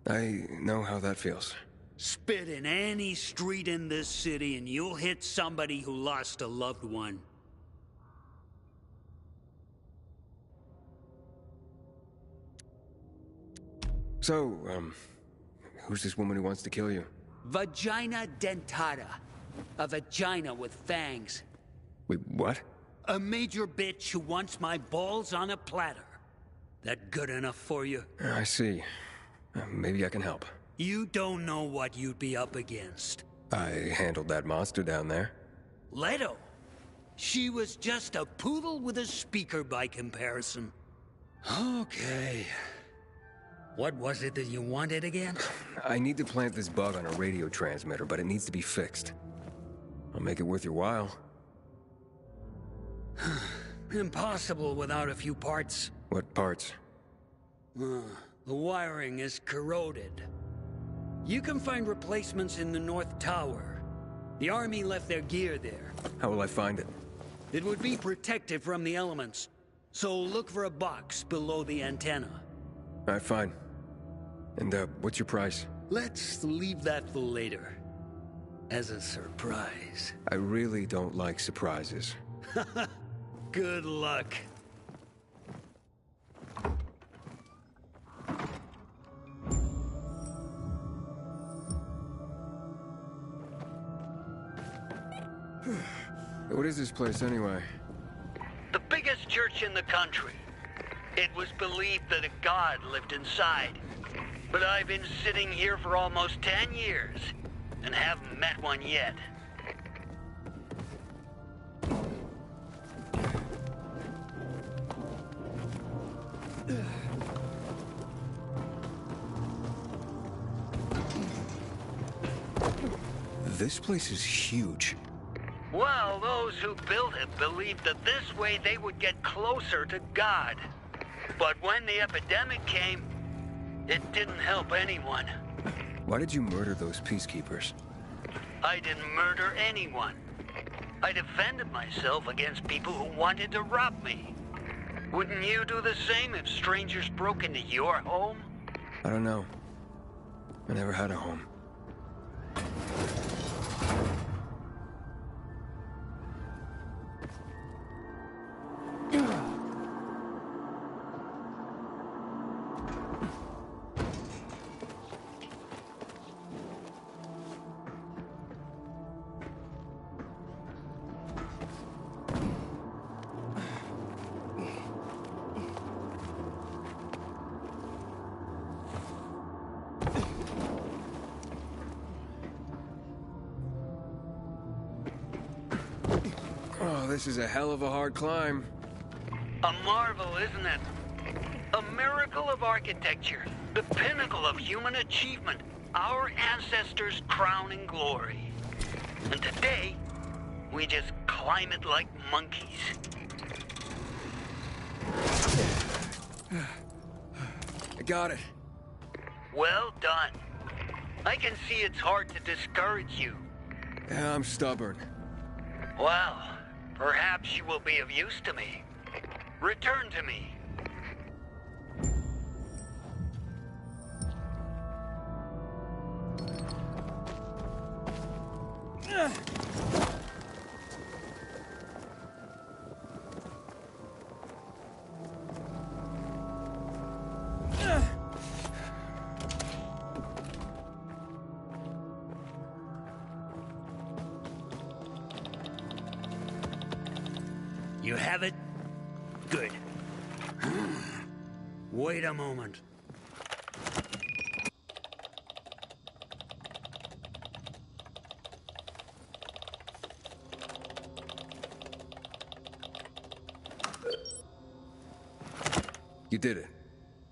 I know how that feels.
Spit in any street in this city and you'll hit somebody who lost a loved one.
So, who's this woman who wants to kill you?
Vagina dentata. A vagina with fangs.
Wait, what?
A major bitch who wants my balls on a platter. That good enough for you?
I see. Maybe I can help.
You don't know what you'd be up against.
I handled that monster down there.
Leto. She was just a poodle with a speaker by comparison. Okay. What was it that you wanted again?
I need to plant this bug on a radio transmitter, but it needs to be fixed. I'll make it worth your while.
Impossible without a few parts.
What parts?
The wiring is corroded. You can find replacements in the North Tower. The army left their gear there.
How will I find it?
It would be protected from the elements, so look for a box below the antenna.
All right, fine. And, what's your price?
Let's leave that for later. As a surprise.
I really don't like surprises.
Good luck.
What is this place, anyway?
The biggest church in the country. It was believed that a god lived inside. But I've been sitting here for almost 10 years, and haven't met one yet.
This place is huge.
Well, those who built it believed that this way they would get closer to God. But when the epidemic came, it didn't help anyone.
Why did you murder those peacekeepers?
I didn't murder anyone. I defended myself against people who wanted to rob me. Wouldn't you do the same if strangers broke into your home?
I don't know. I never had a home. Oh, this is a hell of a hard climb.
A marvel, isn't it? A miracle of architecture, the pinnacle of human achievement, our ancestors' crowning glory. And today, we just climb it like monkeys.
I got it.
Well done. I can see it's hard to discourage you.
Yeah, I'm stubborn.
Well, perhaps you will be of use to me. Return to me. You have it? Good. Wait a moment.
You did it.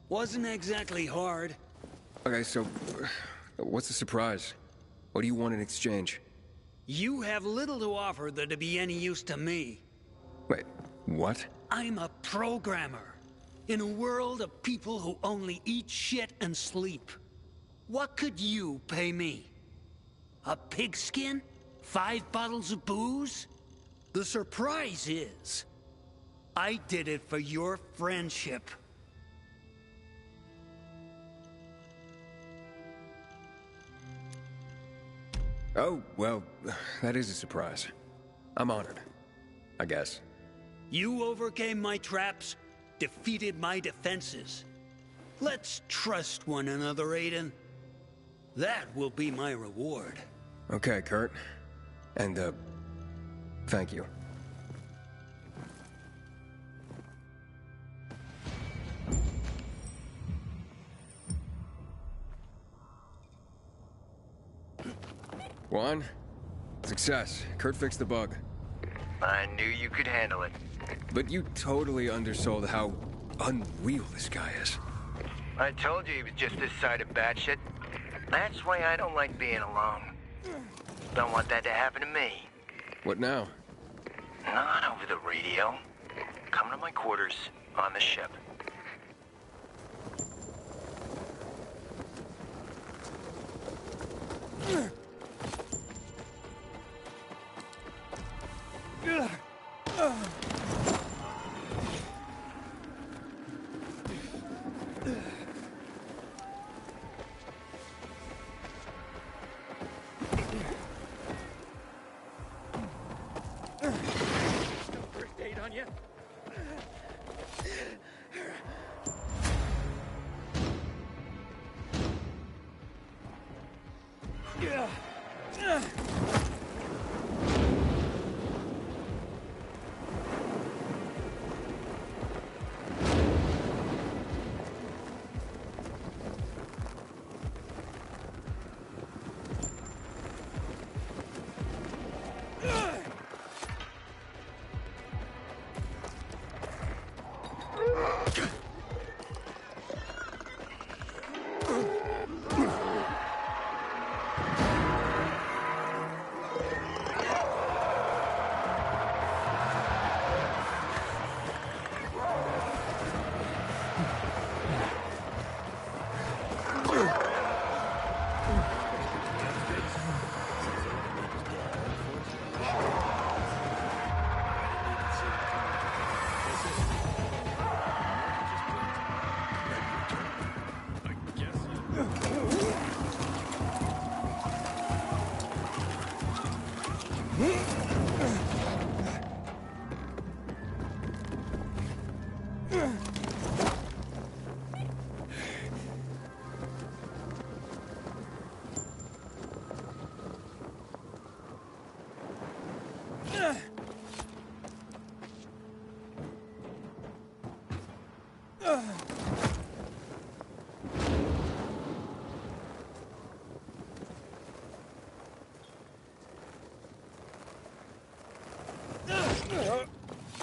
Wasn't exactly hard.
Okay, so what's the surprise? What do you want in exchange?
You have little to offer that'd be any use to me.
Wait, what?
I'm a programmer. In a world of people who only eat shit and sleep. What could you pay me? A pigskin? 5 bottles of booze? The surprise is, I did it for your friendship.
Oh, well, that is a surprise. I'm honored, I guess.
You overcame my traps, defeated my defenses. Let's trust one another, Aiden. That will be my reward.
Okay, Kurt. And, thank you. Juan? Success. Kurt fixed the bug.
I knew you could handle it.
But you totally undersold how unreal this guy is.
I told you he was just this side of batshit. That's why I don't like being alone. Don't want that to happen to me.
What now?
Not over the radio. Come to my quarters on the ship.
First aid on you.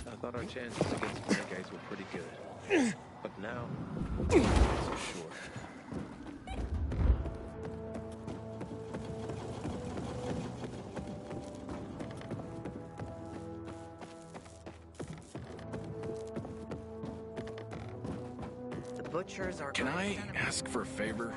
I thought our chances against renegades were pretty good. But now, I'm not so sure.
butchers are.
Can I ask for a favor?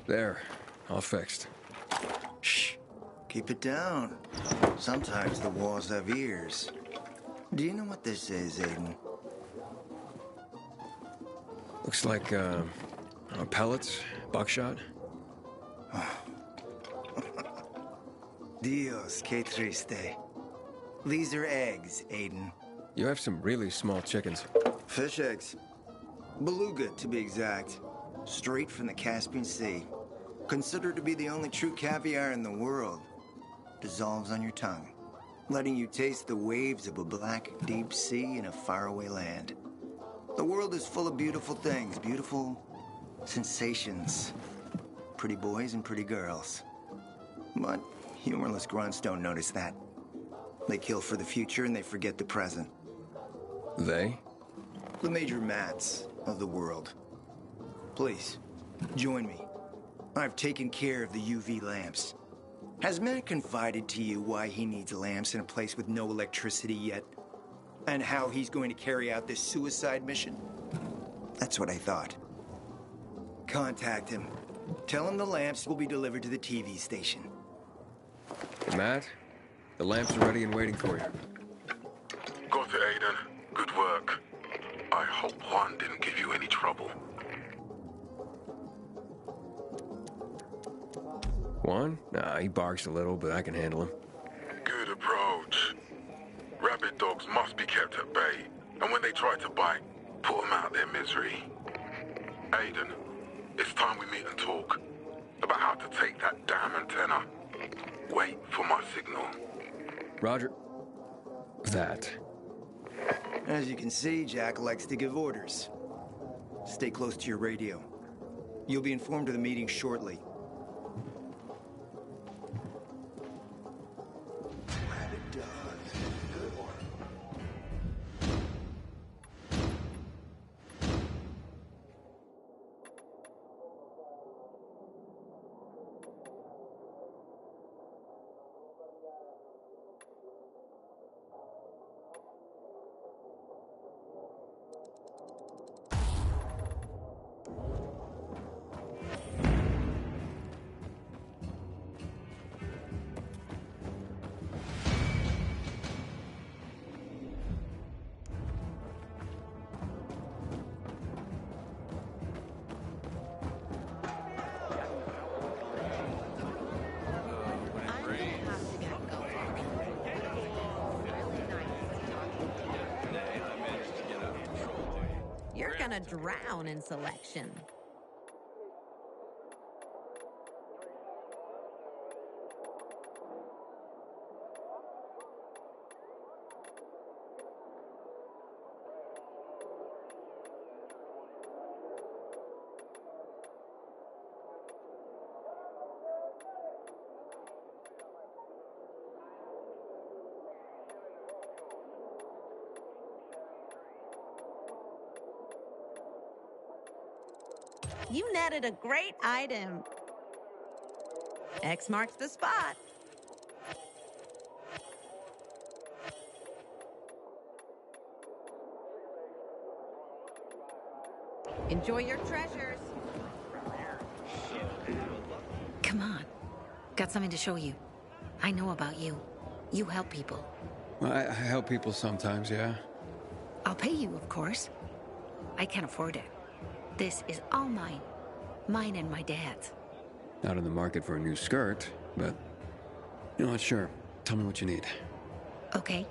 There, all fixed.
Shh. Keep it down. Sometimes the walls have ears. Do you know what this is, Aiden?
Looks like, pellets, buckshot.
Dios, que triste. These are eggs, Aiden.
You have some really small chickens.
Fish eggs. Beluga, to be exact. Straight from the Caspian Sea. Considered to be the only true caviar in the world. Dissolves on your tongue, letting you taste the waves of a black, deep sea in a faraway land. The world is full of beautiful things, beautiful sensations. Pretty boys and pretty girls. But humorless grunts don't notice that. They kill for the future and they forget the present.
They?
The major mats of the world. Please, join me. I've taken care of the UV lamps. Has Matt confided to you why he needs lamps in a place with no electricity yet? And how he's going to carry out this suicide mission? That's what I thought. Contact him. Tell him the lamps will be delivered to the TV station.
Hey, Matt, the lamps are ready and waiting for you.
Got it, Aiden. Good work. I hope Juan didn't give you any trouble.
Juan? Nah, he barks a little, but I can handle him.
Good approach. Rabid dogs must be kept at bay, and when they try to bite, put them out their misery. Aiden, it's time we meet and talk about how to take that damn antenna. Wait for my signal.
Roger. That.
As you can see, Jack likes to give orders. Stay close to your radio. You'll be informed of the meeting shortly.
You're gonna drown in selection. You netted a great item. X marks the spot. Enjoy your treasures.
Come on. Got something to show you. I know about you. You help people.
Well, I help people sometimes, yeah.
I'll pay you, of course. I can't afford it. This is all mine. Mine and my dad's.
Not in the market for a new skirt, but... You know what, sure. Tell me what you need.
Okay.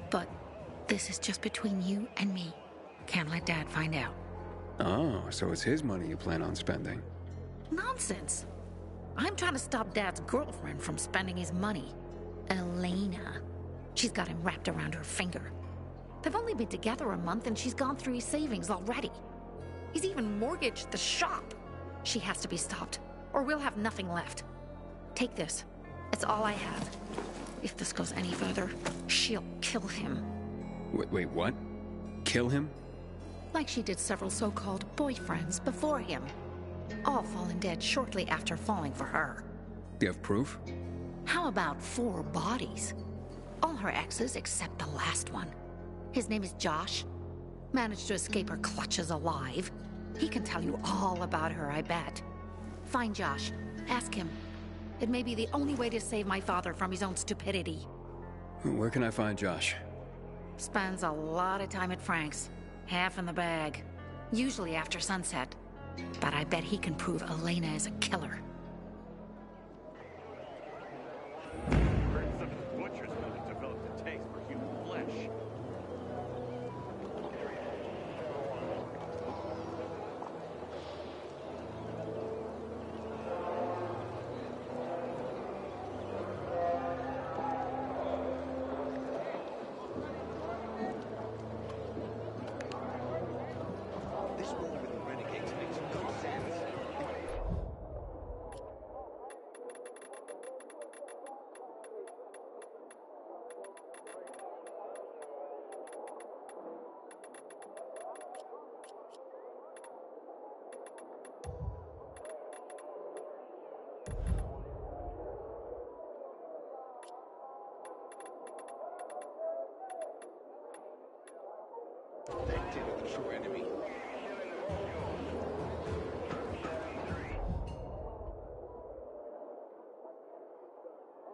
But this is just between you and me. Can't let Dad find out.
Oh, so it's his money you plan on spending.
Nonsense. I'm trying to stop Dad's girlfriend from spending his money. Elena. She's got him wrapped around her finger. They've only been together a month and she's gone through his savings already. He's even mortgaged the shop. She has to be stopped, or we'll have nothing left. Take this. It's all I have. If this goes any further, she'll kill him.
Wait, what? Kill him?
Like she did several so-called boyfriends before him. All fallen dead shortly after falling for her.
Do you have proof?
How about 4 bodies? All her exes except the last one. His name is Josh. Managed to escape her clutches alive. He can tell you all about her, I bet. Find Josh. Ask him. It may be the only way to save my father from his own stupidity.
Where can I find Josh?
Spends a lot of time at Frank's. Half in the bag. Usually after sunset. But I bet he can prove Elena is a killer.
Heard some of the butchers men have developed a taste for human flesh. This war with the renegades makes good sense.
That did the true enemy.